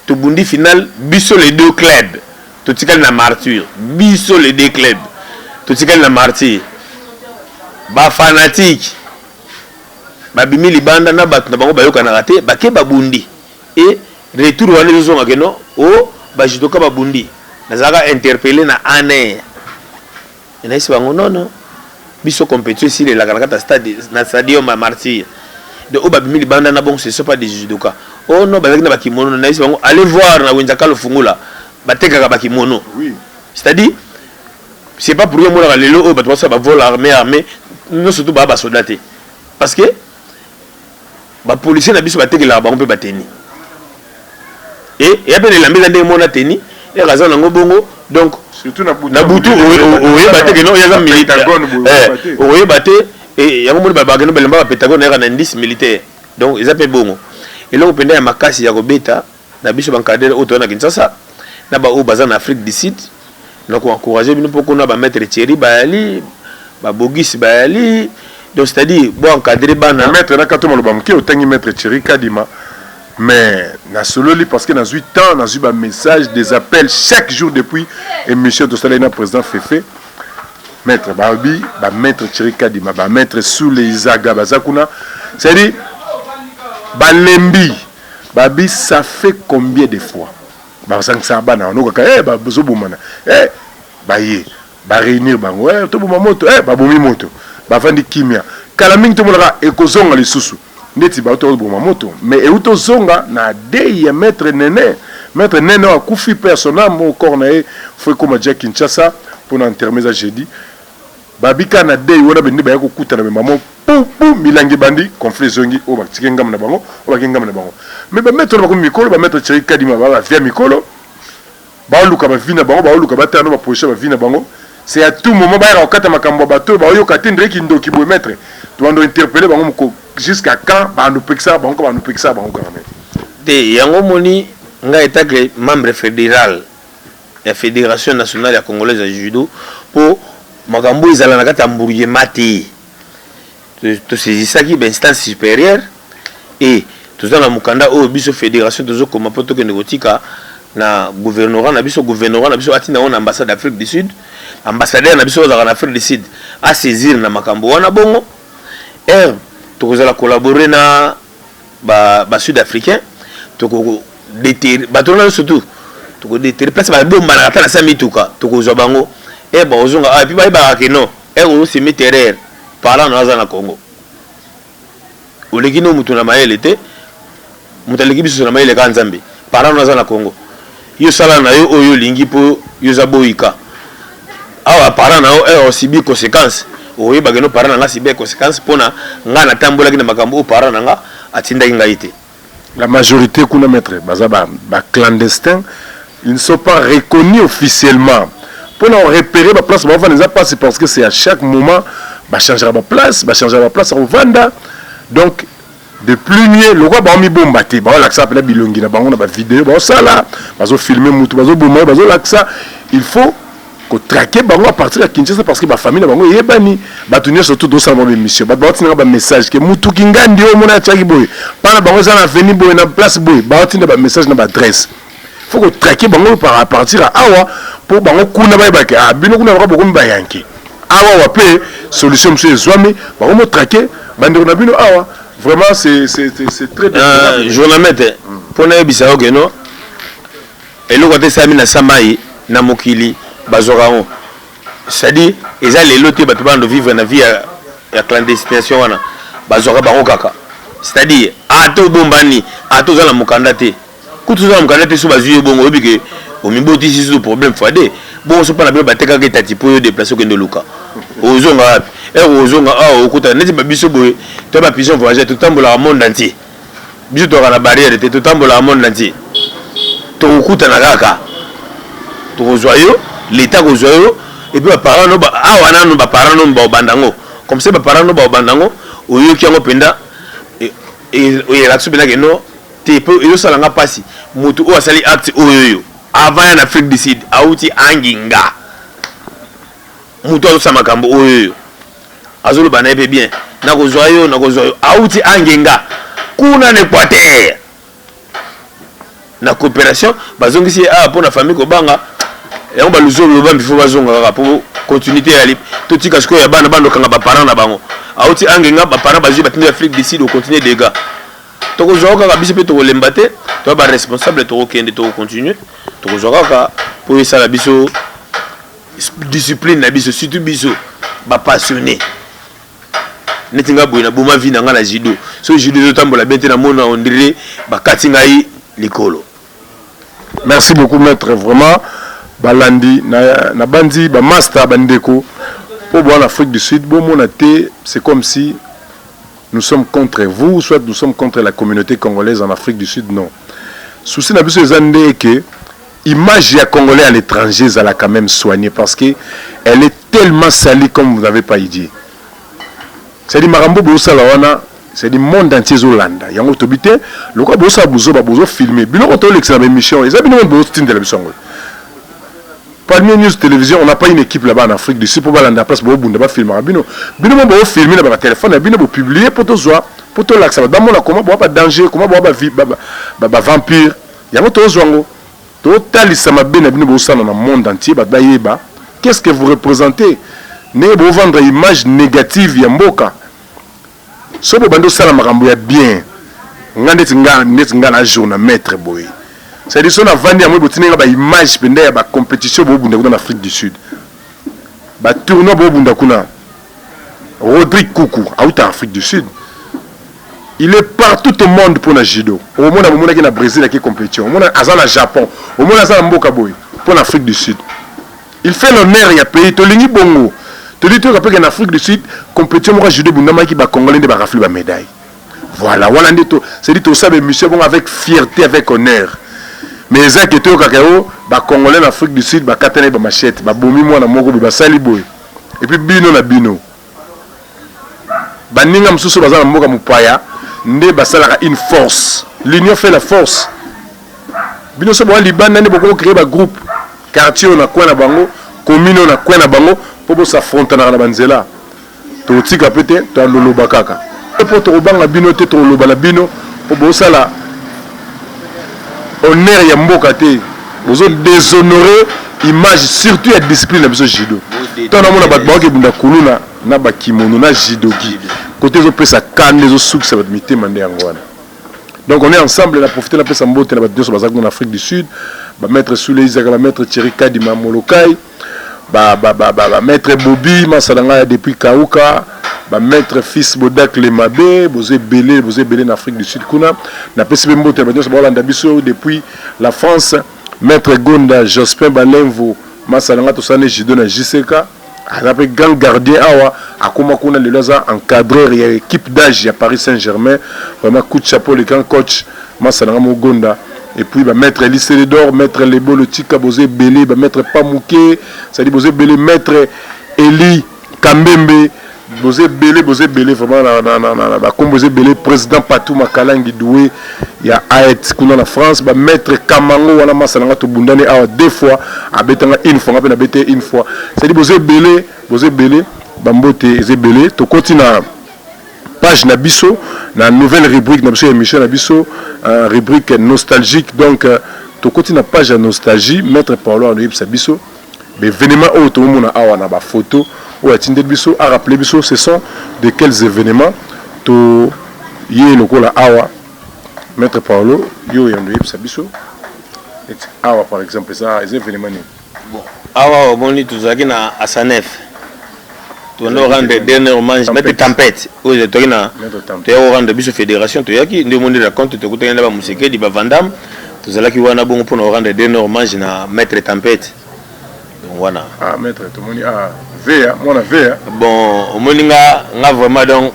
to bundi final biso les deux clubs to tikali na martyr biso les deux clubs to tikali na martyr ba fanatique ba bimi libanda na batu na bango bayoka na raté ba ke ba bundi et retour wana zo ngakeno o ba jidoka ba bundi nazaka interpeller na ane ina isi bango non biso compétition ici la kata stade na stadium ma martyr de oba bimi libanda na bon c'est pas des judoka oh non bazaki na bakimono na isi bango allez voir na wenjaka lo fungula bateka ka bakimono oui c'est-à-dire c'est pas pour moi la lelo o batwa ça ba vol armée non surtout ba soldat parce que ba policier na biso bateka la bango pe bateni et ya pe la mise en mona teni et raison nango bongo donc surtout na butu oye bateka non ya za militaire oye baté et yango moni ba bagano belemba ba Pentagone na indice militaire donc ils appellent bongo et là on penda ya makasi ya kobeta na biso bankadere auto na Kinshasa na ba o baza na Afrique du Sud donc encourager bino poko na ba mettre Thierry Bayali ba Bogis Bayali donc c'est-à-dire bon encadrer bana mettre na kato malobam ki otangi mettre Thierry Kadima mais na solo li parce que dans 8 ans dans eu ba message des appels chaque jour depuis émission de Salina président Fefe maître Babi ba maître Thierry Kadima ba maître sous les Izaga bazakuna c'est-à-dire ba lembi Babi ça fait combien de fois ba sangsa bana on ka ba zobumana ba ye ba réunir bango to buma moto ba bomi moto ba vandi kimia kala mingi to molaka ekozonga lisusu ndeti ba to buma moto mais euto zonga na dei ya maître nene a kufi personnel mo corne foi comme Jack Kinshasa pour intermesa jeudi babika na dei wona bendi ba yakukuta na mamo pou milangi bandi conflit zongi o ba tikengam na bango o ba kengam na bango mais ba mettre ba ko mikolo ba mettre Thierry Kadima ba via mikolo ba luka ba vina bango ba luka ba tano ba proche ba vina bango c'est à tout moment ba ra okata makambo ba to ba yo katindre ki ndoki bo mettre to ando interpeller bango jusqu'à quand nous pexer ba encore nous pexer ba encore de yango moni nga état que membre fédéral la fédération nationale ya congolaise de judo pour makambo izala na kata mburiye mati to saisissaki ba instance supérieure et tout ça na mukanda o biso fédération tozo koma poto ke negotika na gouvernorat na biso atina on ambassade d'Afrique du Sud ambassadeur na biso za na Afrique du Sud a saisir na makambo wana bongo tokozala collaborer na ba sud-africain toko déterrer batona surtout toko déterrer place ba bomba na kata na samituka tokozwa bango ba ozonga puis ba ba ke non on se met terre parlant na Congo oleki no mutu na mayele te mutaleki biso na mayele ka nzambe parlant na Congo yo sala na yo oyo lingi po yo zaboika awa parlant na yo aussi bi conséquence oyo bageno parlant na si bi conséquence pona nga na tambola kina makambo o parlant na nga atinda kinga ite. La majorité kuna maître bazaba ba clandestins, ils ne sont pas reconnus officiellement. Pour nous repérer ma place, on va pas, c'est parce que c'est à chaque moment bah changer ma place au Vanda. Donc de plus mieux le roi ba mi bombate ba la ça appelle bilongi na bango na ba vidéo ba ça là bazo filmer mutu bazo bomba bazo la ça il faut que traquer bango à partir de Kinshasa parce que ba famille na bango yebani ba tenir surtout dans sa émission ba tina ba message que mutu kingandi o mona tchaki boy para bango ça na venir boy na place boy ba tina ba message na ba adresse faut que traquer bango par partir à awa pour bango kuna ba ba ka bino kuna ba beaucoup ba yanki awa wa pe solution monsieur Zwami bango mo traquer bande na bino awa. Vraiment, c'est très bien. Journaliste, pour nous, bisao que non. Et le côté Sami na Samaï, na Mokili, Bazorao. C'est-à-dire, ils ont les lotés, de vivre dans vie à clandestination. Bazora Barokaka. C'est-à-dire, à tout bombani, à tout la Mokandate. Quand tout ça, Mokandate sous Bazuye Bongo, et au niveau de ce problème, Fadé. Bon, ce n'est pas la Bateka qui est à type déplacé que de Luka. Aux Zonga, aux Zonga, au Kota, n'est pas Bisso Boy, tu as ma pigeon voyageur, tout le monde entier. Biso tu as la barrière, tout le monde entier. Tu as Kota Nagaka. Tu as joyeux, l'État aux joyeux, et puis les parents, nous, parents, nous, Bandango. Comme ça, les parents, nous, Bandango, au lieu qu'il y a un penda, et là-dessus, il y a un peu, il y a un passé, Moutou, ou a sali acte, avant en Afrique du Sud, Aouti Anginga. Moutou Samakambo, Azolo Banebe bien. Nagozoyo, Aouti Anginga. Kuna n'Équateur. Na coopération, bazongi si pour la famille Kobanga. Et on va l'user le banc, il faut bazonga pour continuité à l'ip. Tout ce que je bana bando kanga parents na bango. Aouti Anginga, parents bazu batini Afrique du Sud au continent des gars. Toko zoka ka bisi pe to lembate, to ba responsable to kende to continuer. Toko zoka pour ça la biso discipline na biso surtout biso ba passionné. Netinga boina boma vi na ngala judo. So judo to tambola bete na mona on dirait ba katinga yi likolo. Merci beaucoup maître vraiment balandi na bandi ba master bandeko pour voir l'Afrique du Sud bon mon até c'est comme si nous sommes contre vous, soit nous sommes contre la communauté congolaise en Afrique du Sud, non. Souci n'a plus que que l'image des Congolais à l'étranger, elle a quand même soigné parce qu'elle est tellement salie comme vous n'avez pas dit. C'est-à-dire Marambo Bosalawana, c'est du monde entier Zolanda. Il y a un autre bité, le quoi Bosa Bouzo, Babozo filmé. Bilo quand on l'examen émission, ils ont bien de Boston télévision. Parmi news télévision, on n'a pas une équipe là-bas en Afrique du Sud pour la place pour bunda pas filmer. Bino bon filmer là-bas téléphone, bino bon publier pour to l'accès. Dans mon comment pas danger, comment pas vie vampire. Il y a autre zongo. Total ça m'a bien bino ça dans le monde entier ba yeba. Qu'est-ce que vous représentez? Ne bo vendre image négative ya mboka. So bo bando sala makambo ya bien. Ngande tinga na journal maître boy. C'est-à-dire qu'on a vendu une image de la compétition en Afrique du Sud. Le tournoi Rodrigue Koukou, en Afrique du Sud. Il est partout au monde pour le judo. Au monde, il y a le Brésil qui compétition. Au monde, il y a le Japon. Au monde, il y a le pour l'Afrique du Sud. Il fait l'honneur, il y a pays. Tu dis bongo. Tu dis qu'en Afrique du Sud, compétition de judo, il y a Congolais qui rafle la médaille. Voilà. C'est-à-dire que tu sais, monsieur, avec fierté, avec honneur. Mais ça qui est au cacao, les Congolais en Afrique du Sud, ils ont des machettes, ils ont des moko, ils ont des boy. Et puis bino na bino. baninga mususu baza na mboka mupaya nde basalaka une force. L'union fait la force. Bino so ba libanda nde boko créer ba groupe quartier na kwa na bango, commune na kwa na bango pour s'affronter na banzela. To tika pete to loloba kaka. Pour to banga bino te to loloba la bino pour sala honneur ya mboka te. Vous déshonorer image surtout la discipline de judo. Tant na mona bat ba ke bunda kuluna na ba kimono na judogi. Côté zo pesa kan les souk ça va mité mandé ngwana. Donc on est ensemble, on a profité de la paix en beauté en Afrique du Sud. Maître Souley Isaac, maître Thierry Kadima Molokai, maître Bobby Massalanga depuis Kauka, maître Fils Bodak Lemabé, Bosé Belé en Afrique du Sud. On a passé en beauté depuis la France, maître Gonda Jospin Balenvo Massalanga Tosane Jido na JCK. Après grand gardien awa akoma kuna le laza encadreur ya équipe d'âge à Paris Saint-Germain, vraiment coup de chapeau le grand coach Massalanga Mogonda. Et puis bah maître Lycée d'Or, maître Lebo le Tika Bosé Belé, bah maître Pamouké, ça dit Bosé Belé, maître Eli Kambembe, Bosé Belé vraiment la comme Bosé Belé président Patou Makalangi Doué, il y a Aet kuna la France, bah maître Kamango wana Massalanga to bundane awa deux fois, abetanga une fois, on a bêté une fois. Ça dit Bosé Belé, Bambote Bosé Belé, to continue page Nabiso, la nouvelle rubrique Nabiso et Michel Nabiso, rubrique nostalgique. Donc, tu continues la page nostalgie, maître Paulo Anoïb Sabiso, mais événements où tout le monde a une photo, ou à Tinder Biso, à rappeler Biso, ce sont de quels événements tu y es le cola awa, maître Paulo, yo et Anoïb Sabiso, awa par exemple, ça, les événements. Bon, awa, on dit tout ça qui na à Sanef. Tu vas rendre dernier hommage, mettre tempête. Où est-ce que tu es au rang de Biso Fédération, tu es qui, nous monde raconte, tu écoutes la musique, dit Vandam, tu es là qui va na bon pour nous rendre dernier hommage na mettre tempête. Donc voilà. Ah maître, tout le monde ah VA, moi na VA. Bon, au monde nga vraiment donc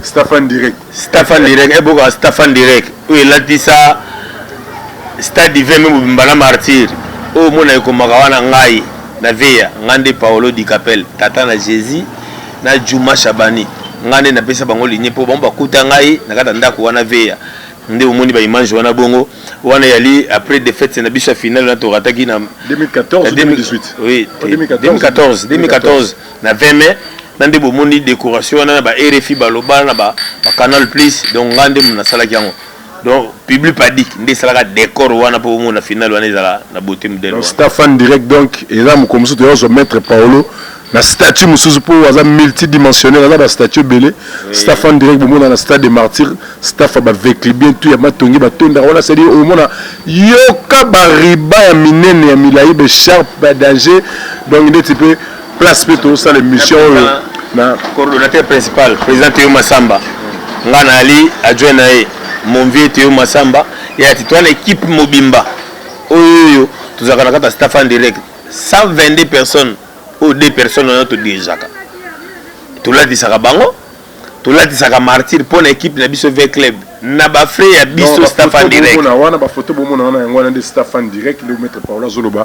Stéphane Direct, et beaucoup Stéphane Direct. Où il a dit ça, stade divin même Mbala Martyr. Au monde est comme Magawana ngai. Na veya ngande Paolo Di Capel tata na Jésus na Juma Shabani ngande na pesa bango linye po bomba kuta ngai na kata ndako wana veya nde omoni ba image wana bongo wana yali après défaite na biso finale na torataki na 2014 2018 oui 2014 na 20 mai nande bomoni décoration na ba RFI baloba na ba Canal Plus donc ngande mna sala kyango. Donc, public pas dit, ndé salaka décor wana pour mon finale wana ezala na beauté modèle. Stéphane Direct donc et là comme ça tu maître Paolo la statue musuzu pour waza multidimensionnel là la statue belé Stéphane Direct bon na stade des martyrs staff ba vekli bien tout ya matongi ba tonda wana c'est dire au mona yoka ba riba ya minene ya milai be sharp ba danger donc ndé tu peux place plutôt ça l'émission na coordonnateur principal président Théo Massamba ngana ali adjoint na mon vieux Théo Massamba et à toi l'équipe Mobimba oyo tous à kata Stéphane Direct 122 personnes ou 2 personnes on a tout déjà tout là dit ça bango tout là dit ça martyr pour l'équipe na biso V club na ba frère ya biso Stéphane Direct on a wana ba photo bo mona wana de Stéphane Direct le maître Paula Zoloba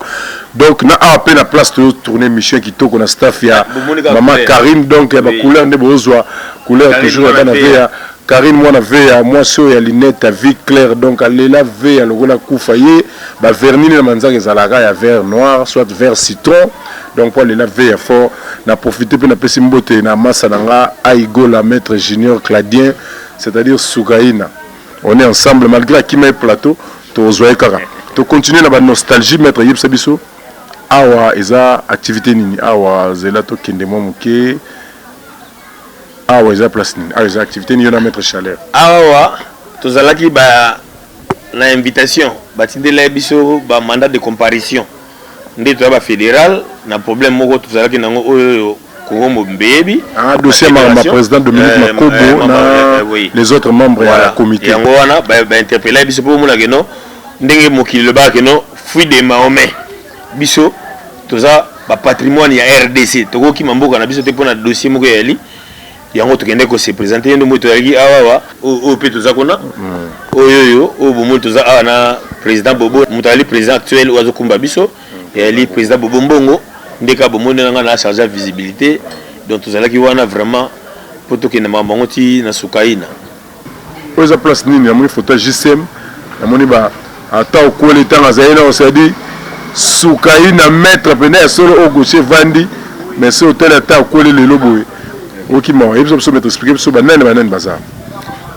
donc na appel la place de tourner Michel Kitoko na staff ya maman Karine donc ba couleur de bozwa couleur toujours dans la veille Karine moi na veille moi so ya lunette à vie claire donc elle la veille le gola koufaye ba vernis na manzaka ezalaka ya vert noir soit vert citron donc pour la veille fort na profiter pe na pesi mbote na massa nanga Aigo la maître junior Cladien c'est-à-dire Sougaïna on est ensemble malgré qui met plateau to zoé kaka to continuer na ba nostalgie maître Yeb Sabiso awa eza activité nini awa zelato kende mo muke ah ouais, ça place ah les activités ni on a mettre chaleur ah ouais tous à qui ba na invitation ba tinde la biso ba mandat de comparution ndé ba fédéral na problème moko tous à qui nango oyo Congo Mbébi ah dossier ma président Dominique Makobo na les autres membres voilà. à la comité yango wana ba interpeller biso pour mona keno ndenge mokili le ba keno fui de Mahomet biso tous à ba patrimoine ya RDC toko ki mamboka na biso te pona dossier moko ya li yango tokende ko se présenter ndo moto yaki awa o pe toza kona oyoyo o bomo toza awa na président Bobo mutali président actuel oazo kumba biso et li président Bobo Mbongo ndeka bomo ndanga na charge de visibilité donc tozala ki wana vraiment poto ke na mambango ti na Sukaina oza place nini namoni photo JCM namoni ba ata okweli tanga zaina osadi Sukaina maître pena solo au gaucher vandi mais c'est hôtel ata okweli lelo boye oki mo et vous mettre expliquer so banane bazar.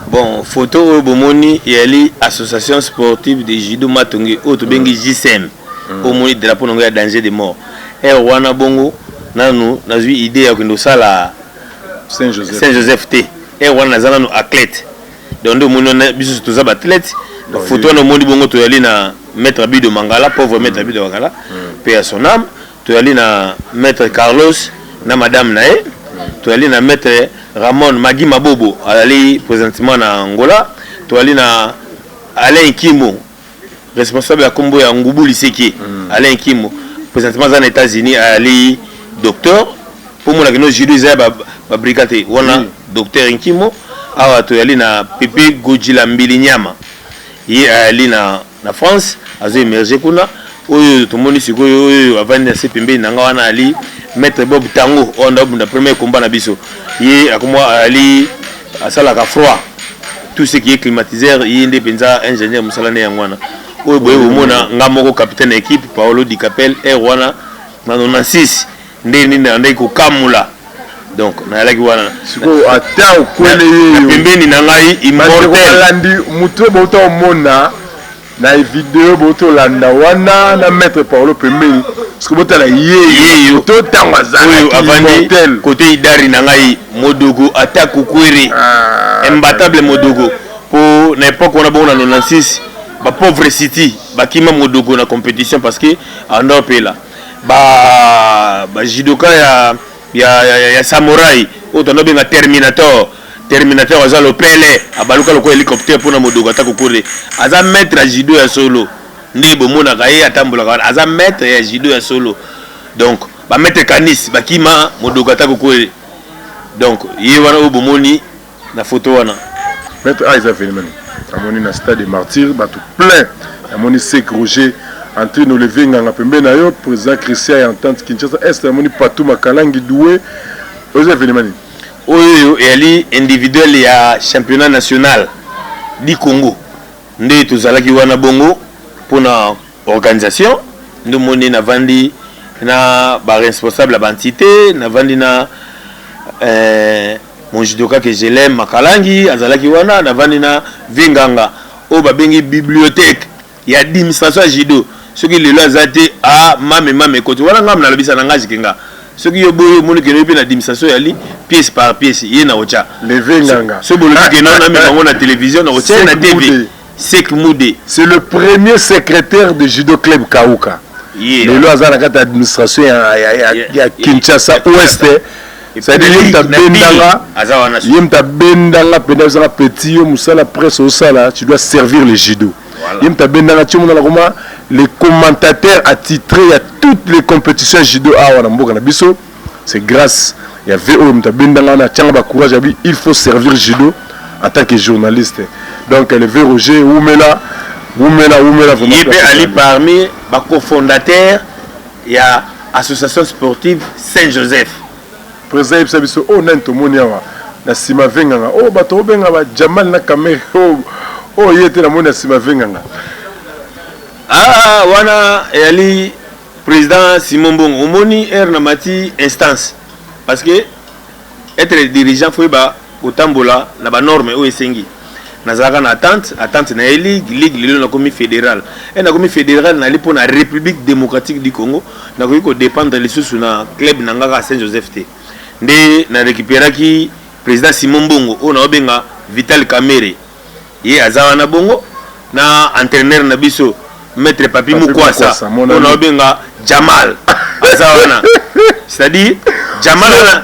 Bon, photo bomoni yali association sportive de judo Matonge auto bengi JCM au moni drapeau nonga danger de mort et wana bongo nanu nazui idée ya kendo sala Saint-Joseph T et wana nazana no athlète donc ndo moni na biso toza ba athlète photo no moni bongo to yali na maître Abi de Mangala pauvre maître Abi de Mangala paix à son âme to yali na maître Carlos na madame nae to yali na maître Ramon Magi Mabobo ali présentement na Angola to ali na Alain Kimo responsable ya kombo ya Ngubu Liseki Alain Kimo présentement dans les États-Unis ali docteur pour moi que judo za ba brigade wana docteur Kimo awa to yali na Pepe Gojila Mbilinyama yi ali na France azo émerger kuna oyo to moni sikoyo oyo avandi na sepembe nanga wana ali maître Bob Tango on a le premier combat na biso yi akomwa ali asala ka froid tout ce qui est climatiseur yi ndepenza ingénieur musalane yangwana oyo boye omona ngamoko capitaine équipe Paolo Di Capel et wana na 96 ndeni na ndai ko kamula donc na laki wana siko ata okwele yeyo pembeni na ngai immortel landi muto boto omona na vidéo boto landa wana na maître Paolo pembeni siko boto la yeyo to tangwaza immortel côté idari na ngai Modogo attaque kukwere imbattable Modogo pour n'importe on a bon en 96 ba pauvre city ba kima Modogo na compétition parce que en opela ba judoka ya samouraï otono benga terminator aza le pele abaluka loko hélicoptère pour na Modogo attaque kukwere aza maître à judo ya solo ndi bomona kaye atambola aza maître ya judo ya solo donc ba maître Canis ba kima Modogo attaque kukwere donc yi wana obomoni na photo wana maître Aiza Felimani amoni na stade des martyrs ba tout plein amoni Sek Roger entre nous lever nganga pembe na yo président Christian et entente Kinshasa est amoni Patou Makalangi doué Aiza Felimani oyo eli individuel ya championnat national du Congo nde tozalaki wana bongo pona organisation ndo moni na vandi na ba responsable ba entité na vandi na mon judoka que je l'aime Makalangi azalaki wana na vandi na Vinganga o ba bengi bibliothèque ya administration judo soki lelo azate a mame kote wana ngam na lobisa na ngaji kenga soki yo boyo moni ke na administration yali pièce par pièce ye na ocha le Vinganga so bolo ke na me bango na télévision na ocha na TV Sek Moudé c'est le premier secrétaire de judo club Kauka lelo azana kata administration ya Kinshasa Ouest c'est-à-dire yemta bendanga pendant petit yo musala presse au sala tu dois servir le judo yemta bendanga tu mona comment les commentateurs attitrés à toutes les compétitions judo awa na mboka na biso c'est grâce il y avait yemta bendanga na tchanga ba courage abi il faut servir judo en tant que journaliste donc le V Roger Oumela vraiment il ali parmi ba cofondateur il y a association sportive Saint-Joseph président biso o nento moniawa na sima venganga o bato benga ba Jamal na kamera o yete na mona sima venganga wana ali président Simon Bongo omoni na mati instance parce que être dirigeant faut ba otambola na ba norme o esengi nazalaka na attente na ligue lelo na komi fédéral et na komi fédéral na lipo na République démocratique du Congo na ko dépendre lisusu na club nangaka Saint-Joseph T nde na récupéraki président Simon Bongo on a obenga Vital Kamere ye azawa na bongo na entraîneur na biso maître Papi Mukwasa on a obenga Jamal azawa na c'est-à-dire Jamal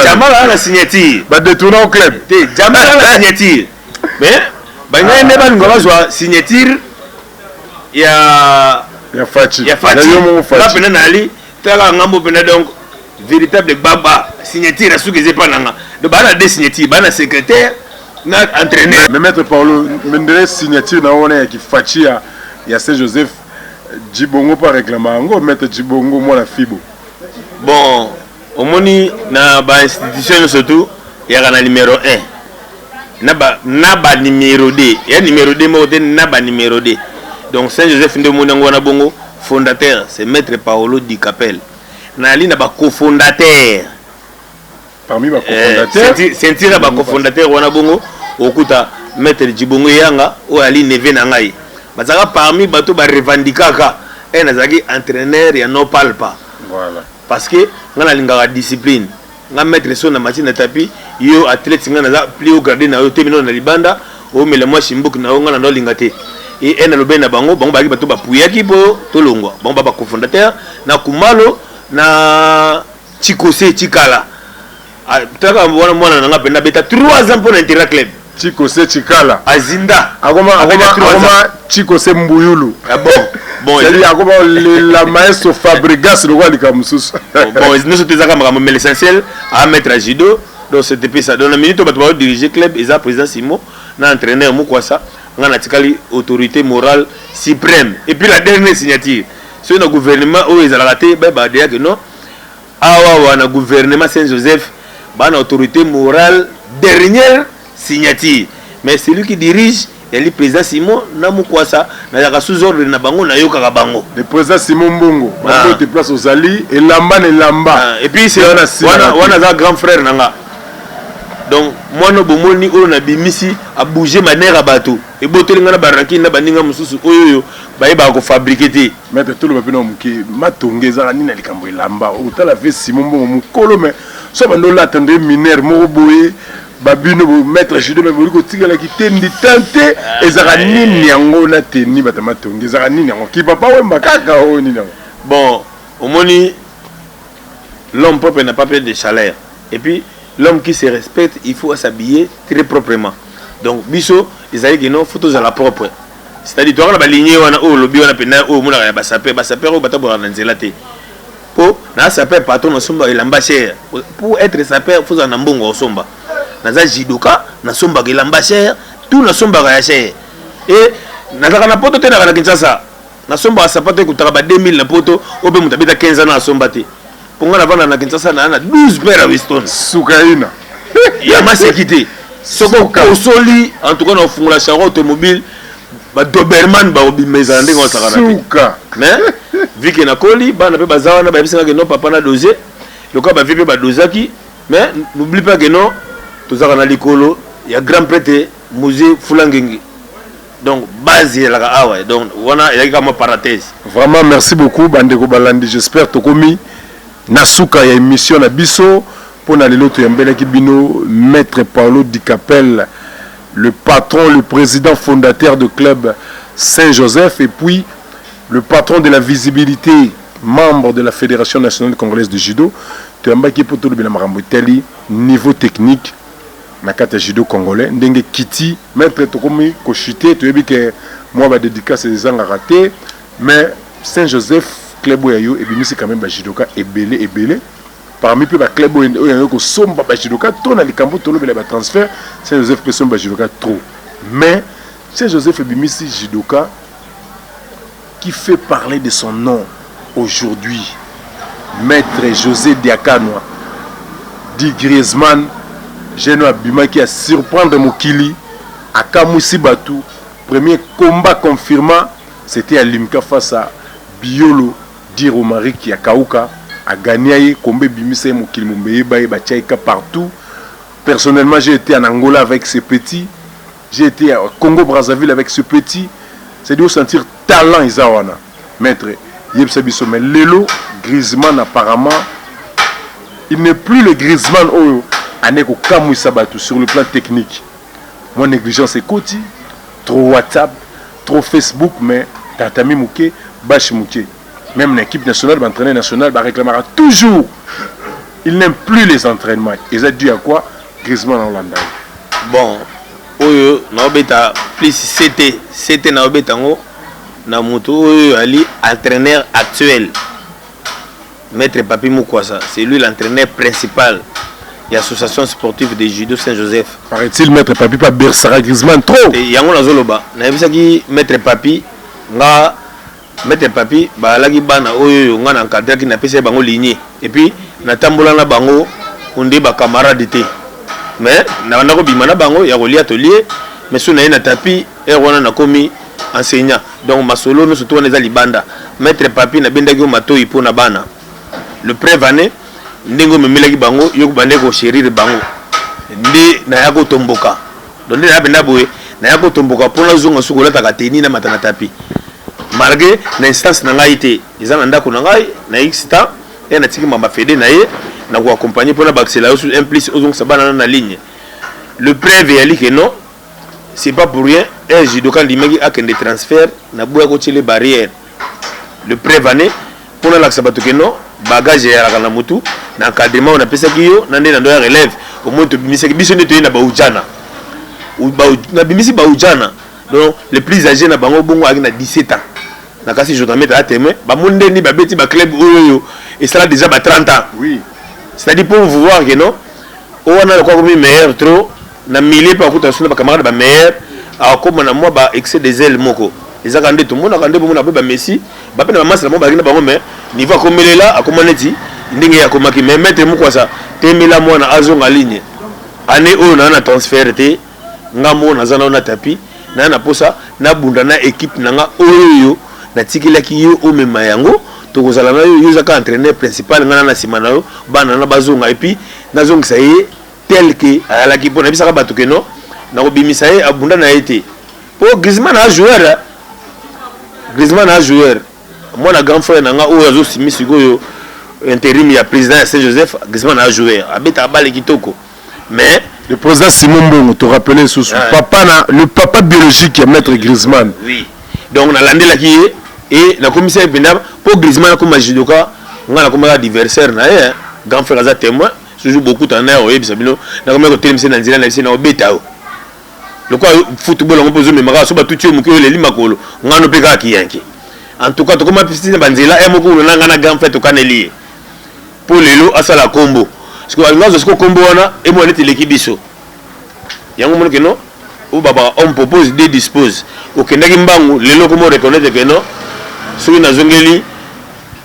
Jamal a la signature ba détourner au club Jamal a la signature mais ba ngene ba ngoma zwa signature ya Fachi la pena nali tala ngambo pena donc véritable baba signature à ce que j'ai pas nanga de bana des signatures bana secrétaire na entraîneur mais maître Paulo mendele signature na ona qui Fachi ya Saint-Joseph Djibongo pas réclamer ngo maître Djibongo moi la fibo bon omoni na ba institution surtout ya kana numéro 1 na ba numéro 2 ya numéro 2 mo te na ba numéro 2 donc Saint Joseph nde monango na bongo fondateur c'est maître Paolo Di Capel na li na ba cofondateur parmi ba cofondateur sentira ba cofondateur wana bongo okuta maître Djibongo Yanga o ali neve na ngai bazaka parmi bato ba revendikaka nazaki entraîneur ya no palpa voilà parce que ngana lingaka discipline nga maître so na machine na tapis yo athlète ngana za plus au gradé na yo temino na libanda o mele moi shimbuku na ngana ndo lingate et ena lobe na bango baki bato ba puyaki po tolongwa bango ba cofondateur na Kumalo na Chikose Chikala taka mwana na nga penda beta 3 ans pour l'intérêt club Chikose Chikala Azinda akoma Chikose Mbuyulu bon c'est akoma la maestro Fabregas le roi de Kamususu bon nous sommes déjà comme mais l'essentiel à mettre à judo donc c'était puis ça dans la minute on va diriger club et ça président Simo na entraîneur mu quoi ça ngana tikali autorité morale suprême et puis la dernière signature sur le gouvernement où ils ont raté ba dire que non awa na gouvernement Saint-Joseph ba na autorité morale dernière signature mais celui qui dirige le président Simon Namukwasa na sous ordre na bango na yoka bango le président Simon Mbongo bango te place aux ali et lamba ne lamba et puis c'est wana za grand frère nanga donc moi no bomoni o na bimisi a bouger manière bateau et botelinga na baraki na baninga mususu oyo ba ko fabriquer te mettre tout le peuple no muki matongeza ni na likambo lamba o tala ve Simon Mbongo mukolo mais so bando la attendre mineur mo boye babino maître judo mais boliko tigala ki tendi tante ezaka nini yango na teni batama tongi ezaka nini yango ki papa wemba kaka o nini yango bon omoni l'homme propre n'a pas peur de chaleur et puis l'homme qui se respecte il faut s'habiller très proprement donc biso ezali que non photos à la propre c'est-à-dire toi na baligné wana o lobi wana pena o mona ya basaper o batabora na nzela te po na saper patron somba elamba cher pour être saper faut en mbongo osomba naza jidoka na somba elamba cher tout na somba ya cher et nazaka na poto te na Kinshasa na somba sapato kutaka ba 2000 na poto obe mutabita 15 ans na somba te ponga na vana na Kinshasa na 12 paires à Winston sukaina ya masekité soko osoli en tout cas na fungula charo automobile ba Doberman ba obimeza ndenge on sakana suka mais vu que na koli bana pe bazawana ba bisanga que non papa na doser le quoi ba vipe ba dosaki mais n'oublie pas que non tozaka na likolo ya grand prêtre musée Fulangengi donc base la awa donc wana ya kama parenthèse vraiment merci beaucoup bandeko balandi j'espère tokomi na suka ya émission na biso pona lelo to yambela ki bino maître Paolo Di Capel le patron le président fondateur de club Saint-Joseph et puis le patron de la visibilité membre de la Fédération nationale congolaise de judo to yambaki poto le makambo teli niveau technique na kata judo congolais ndenge kiti maître tokomi ko chuter to yebi que moi ba dédicace les ans raté mais Saint-Joseph club oyo et bimisi quand même ba judoka ebele parmi peu ba club oyo ko somba ba judoka to na likambo to lobela ba transfert Saint-Joseph peut somba judoka trop mais Saint-Joseph bimisi judoka qui fait parler de son nom aujourd'hui maître José Diakanoa dit Griezmann Geno Abima qui a surprendre Mokili à Kamousi Batou. Premier combat confirmant, c'était à Limka face à Biolo Diromari qui a Kauka a gagné combat Bimise Mokili Mumbeye Baye Bachaika partout. Personnellement, j'ai été en Angola avec ce petit. J'ai été au Congo Brazzaville avec ce petit. C'est de sentir talent Isawana. Maître Yebsabiso mais Lelo Griezmann apparemment il n'est plus le Griezmann Oyo. Aneko Kamou Sabatou sur le plan technique. Mon négligence est côté, trop WhatsApp, trop Facebook, mais Tatami Mouké, Bash Mouké. Même l'équipe nationale, l'entraîneur national, réclamera toujours. Il n'aime plus les entraînements. Et ça dû à quoi? Griezmann en Hollande. Bon, Oyo, Naobeta, plus c'était Naobetango, Namuto, Oyo, Ali, entraîneur actuel. Maître Papi Moukwasa, c'est lui l'entraîneur principal. L'association sportive de judo Saint-Joseph. Paraît-il maître Papi pas Bersara Griezmann trop. Et yango nazoloba. Na yebisaki maître Papi nga maître Papi ba lagi bana oyo nga na encadrer ki na pesa bango ligné. Et puis natambola na bango onde ba camarade te mais na banda ko bima na bango ya kolia atelier mais so na tapis et wana na komi enseignant donc masolo no surtout on eza libanda maître papi na bendaki o matoi po na bana le prévané ndengo memelaki bango yo bande ko chérir bango ndi na yako tomboka donc na benda boye na yako tomboka po na zonga sukola takateni na matana tapi malgré na instance na ngai te eza na ndako na ngai na xta et na tiki mamba fede na ye na ko accompagner pour na baxela sur implice ozong sabana na ligne le prévé ali que non c'est pas pour rien et judoka limaki akende transfert na boya ko tile barrière le prévané pour na laksa bato que non bagage ya kana mutu na encadrement on appelle ça kiyo na ndena ndo ya relève au moins to bimisaki biso ndeto na baujana ou na bimisi baujana donc les plus âgés na bango bongo ak na 17 ans na kasi je mettre à témoin ba monde ni ba beti ba club oyo et ça déjà ba 30 ans oui c'est-à-dire pour vous voir que non on a quoi comme meilleur trop na milieu pa kuta suna ba camarade ba meilleur a comme na moi ba excès des ailes moko ils a gandé tout le monde a gandé bon na ba Messi ba pe na masse na mo ba ngina bango mais niveau comme là a comment neti ndenge ya komaki mais mettre mo quoi ça temela moi na azonga ligne année on a transfert te ngamo na zana na tapis na posa na bunda na équipe nanga oyo na tikilaki yo o mema yango tokozala na yo yozaka entraîneur principal ngana na sima na yo bana na bazonga et puis nazongisa ye tel que alaki pona bisaka bato ke no na kobimisa ye abunda na été po Griezmann a joueur moi na grand frère nanga oyo azo simi sikoyo intérim ya président ya Saint-Joseph Griezmann a joueur abeta bale kitoko mais le président Simon Mbongo te rappelait sous le papa biologique de maître Griezmann oui donc na landela ki et la commissaire Benab pour Griezmann comme judoka ngana comme adversaire na ye grand frère za témoin toujours beaucoup en air et bisabino na comme ko telemse na nzela na bisi na obeta le quoi football on pose même mara so ba tuti mu ko le limakolo ngano peka ki yanki en tout cas to comme piscine banzela e moko na ngana grand frère to kaneli pour lelo asala combo parce que alwazo ce combo wana e mo neti l'équipe biso yango mo ke no ou baba on propose de dispose okendaki mbangu lelo ko mo reconnaître que non soki nazongeli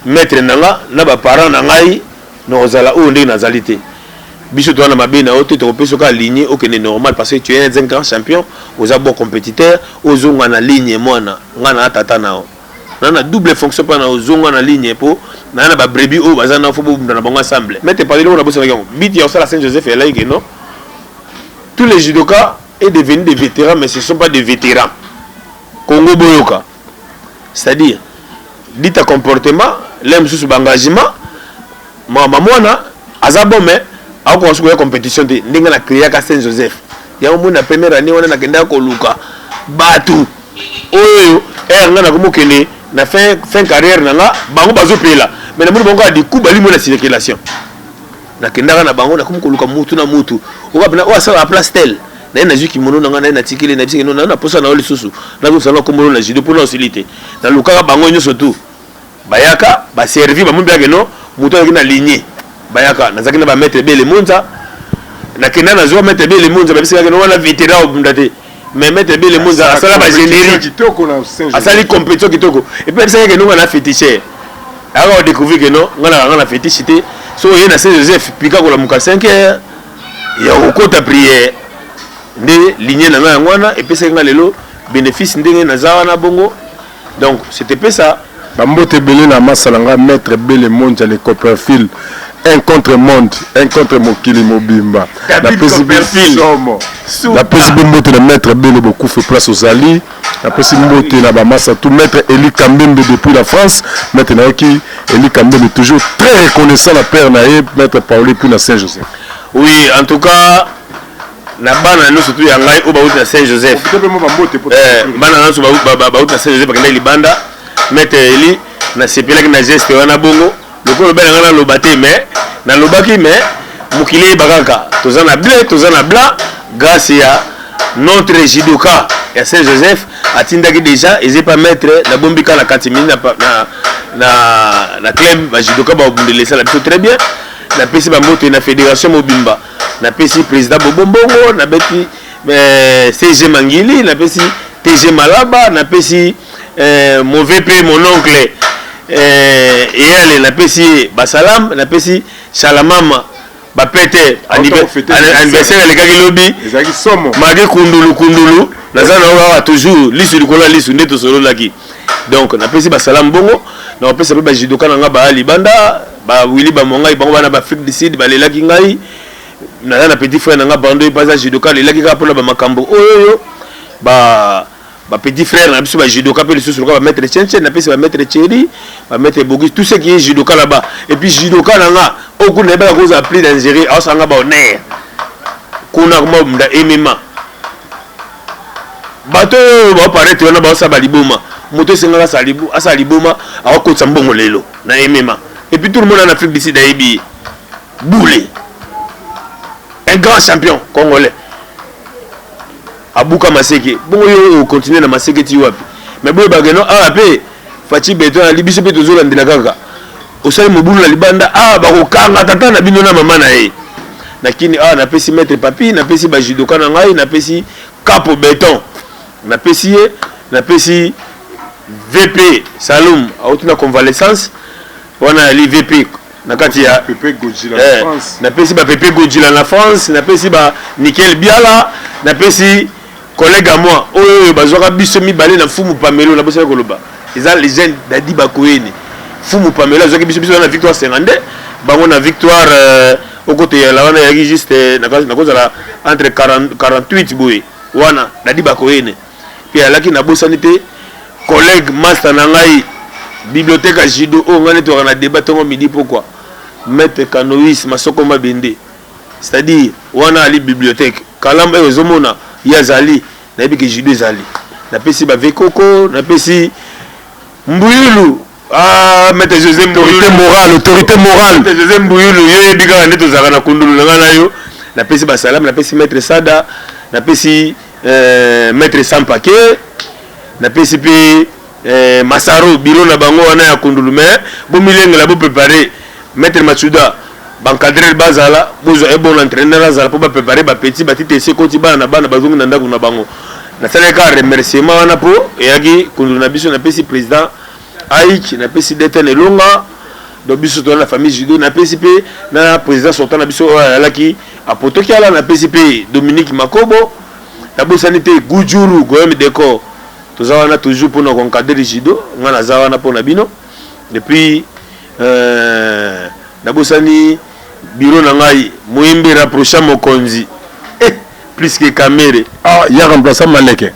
maître nanga na ba parents na ngai no ozala o ndenge nazali te biso to na mabe na oto to peso ka aligné okende normal parce que tu es un grand champion oza bon compétiteur ozonga na ligne mwana ngana atata nao na double fonction pa na ozonga na ligne po na ba brebis o bazana fo bo na bango ensemble mais te parler na boso na bit ya osala Saint-Joseph et là que non tous les judokas est devenu des vétérans mais ce sont pas des vétérans Congo Boyoka c'est-à-dire dit ta comportement l'aime sous engagement mwana azabo mais a ko sou compétition de ndinga na créer ka Saint-Joseph ya mo na première année wana na kenda ko luka batu oyo ngana ko mokene na fin carrière nanga bango bazopela mais na mo bango a di coup bali mo na circulation na kenda na bango na ko luka mutu na mutu o ka bina o sa la place tel na juki mono nanga na tikile na bisike na posa na oli susu na ko sala ko mono na judo pour la facilité na luka bango nyoso tout bayaka ba servi ba mumbi yake no mutu na ligne bayaka nazaki na ba mettre bele munza na kenda na zo mettre bele munza ba bisika no wana vétéran obundate mais mettre bele munza asala ba générie kitoko na asali compétition kitoko et puis ça que no na féticheur alors on découvre que non ngana fétichité so yé na Saint-Joseph pika ko la muka 5 heures ya okota prière ndé ligne na nga ngwana et puis ça nga lelo bénéfice ndenge na zawa na bongo donc c'était pas ça Bambote belé na masalanga maître bele monja le Copperfield un contre monde un contre Mokili Mobimba la Copperfield la président de maître bele beaucoup fait place aux alliés la président de la Bamassa tout maître Eli Kambembe depuis la France maître Naiki Eli Kambembe toujours très reconnaissant la père naé maître Pauli puis na Saint-Joseph oui en tout cas na bana no surtout ya ngai o ba uta Saint-Joseph bana no so ba uta Saint-Joseph bakenda libanda maître Eli na sepelaki na geste wana bongo lokolo bana ngana lobate mais na lobaki mais mukile bakaka tozana blanc grâce à notre judoka ya Saint-Joseph atindaki déjà et pas maître na bombika na 40 minutes na club ba judoka ba obundele ça la biso très bien na pesi ba moto na fédération mobimba na pesi président Bobombongo na beti CG Mangili na pesi TG Malaba na pesi mon VP mon oncle eyale napesi basalam napesi salamama bapete anniversaire alekaki lobi maki kundulu naza na toujours lisu likola lisu nde tosololaki donc napesi basalam bongo napesa mpe bajudoka na nga baya libanda bawili bamongai bango bana baafrique du sud balelaki ngai naza na petit frère na nga bando epaza judoka alelaki kaka mpona bamakambo oyo petit frère na biso bajudoka mpe lisusu loka bametre chenchen napesi bametre cheri bametre bogi tout ce qui est judoka là-bas et puis judoka na nga oku na yebaka kozala plus d'ingérie aosanga bahonneur kuna komabunda emema bato oyo baoparete wana baosala baliboma moto esengaka asala liboma akokotisa mbongo lelo na emema et puis tout le monde en Afrique du Sud ayebi Boule un grand champion congolais abuka maseke bongo yo continue na maseke ti wapi mais boye bageno pe fachi beto na libiso pe tozolandela kaka osali mobulu na libanda bakokanga tata na bino na mama na ye lakini napesi maître papi napesi bajudoka na ngai napesi capo beton napesi ye napesi VP Saloum auti na convalescence wana li VP na kati ya Pepe Godjila na France napesi ba Pepe Godjila na France napesi ba Nickel Biala napesi collègue à moi oyo bazwaka biso mibale na Fumu Pamelo na bosa koloba eza legend Dadi Bakoyeni Fumu Pamelo azwaki biso na victoire 52 bango na victoire au côté ya la wana yaki juste na kozala entre 48 boye wana Dadi Bakoyeni puis alaki na bosa nité collègue master na ngai bibliothèque à judo o ngane to na débat tongo midi pourquoi maître Canoïs Masoko Mabende c'est-à-dire wana ali bibliothèque kalamba ezomona yazali na yebiki judo ezali napesi ba vekoko napesi mbuyulu maître José Mbuyulu autorité morale maître José Mbuyulu yo yebika nde tozaka na kundulu na ngana yo napesi ba salam napesi maître Sada napesi maître Sampake napesi pe Masaro biro na bango wana ya kundulu mais bo milengela bo préparer maître Matsuda bankadrer bazala bozo e bon entraîneur azala po ba préparer ba petit batite se koti bana bazongi na ndako na bango na saleka remerciement wana po eyaki kundulu na biso napesi président Aïk napesi Deten Elonga do biso to na famille judo napesi pe na président sortant na biso alaki apotoki ala napesi pe Dominique Makobo na bosani te Gujuru Goyem Deko tozawana toujours pour nous encadrer judo ngana zawana pour na bino depuis na bosani bureau na ngai Moyembe rapprocha mokonzi plus que Kamere ya remplaçant Maleke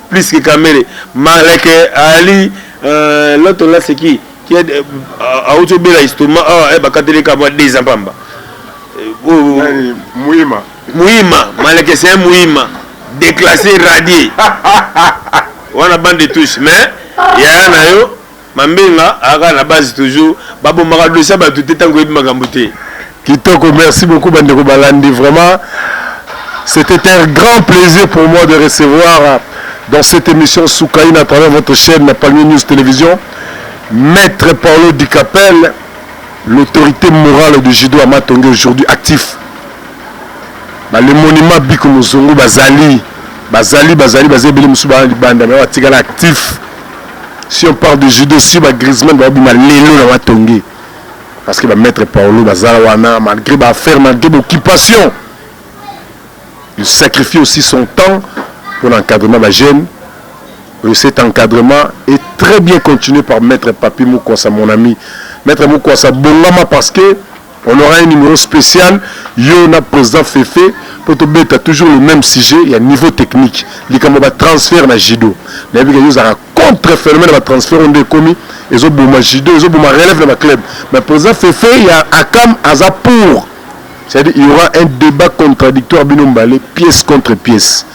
plus que Kamere Maleke ali l'autre là c'est qui est a autobela istoma bakatele ka moi 2 ans pamba Muima Maleke c'est Muima déclassé radié wana bande touche mais ya na yo mambenga aka na base toujours babomaka dossier bato te tango yebi makambo te kitoko. Merci beaucoup Bandeko Balandi, vraiment c'était un grand plaisir pour moi de recevoir dans cette émission Soukaïn à travers votre chaîne la Palmier News Télévision Maître Paolo Di Capel, l'autorité morale du judo à Matonge aujourd'hui actif. Le monument Biko Muzungu Bazali Beli Moussouba Libanda, mais on actif. Si on parle de judo, si Griezmann va bien l'élo dans Matonge. Parce que Maître Paolo Bazalawana, malgré l'affaire, malgré l'occupation, il sacrifie aussi son temps pour l'encadrement de la jeune. Et cet encadrement est très bien continué par Maître Papi Moukwasa, mon ami. Maître Moukwasa Bongama, parce que on aura un numéro spécial. Yona président Fefe. Pour te mettre toujours le même sujet. Il y a un niveau technique. Il y a un transfert dans le judo. Il y a un contre-phénomène de transfert. On est commis. Ils ont un judo. Ils ont un relève dans le club. Mais président Fefe, il y a Akam Azapour. C'est-à-dire qu'il y aura un débat contradictoire. Binombale, pièce contre pièce.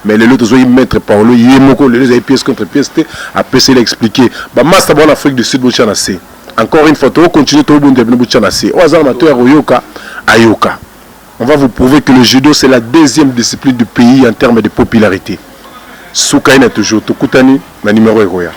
Mais les autres ont Maître Paolo Yemoko. Les autres pièce contre pièce. Après, c'est l'expliquer. Master en Afrique du Sud, encore une fois, on continue tout le monde. On va vous prouver que le judo c'est la deuxième discipline du pays en termes de popularité. Soukaïna toujours, Tokutani, le numéro est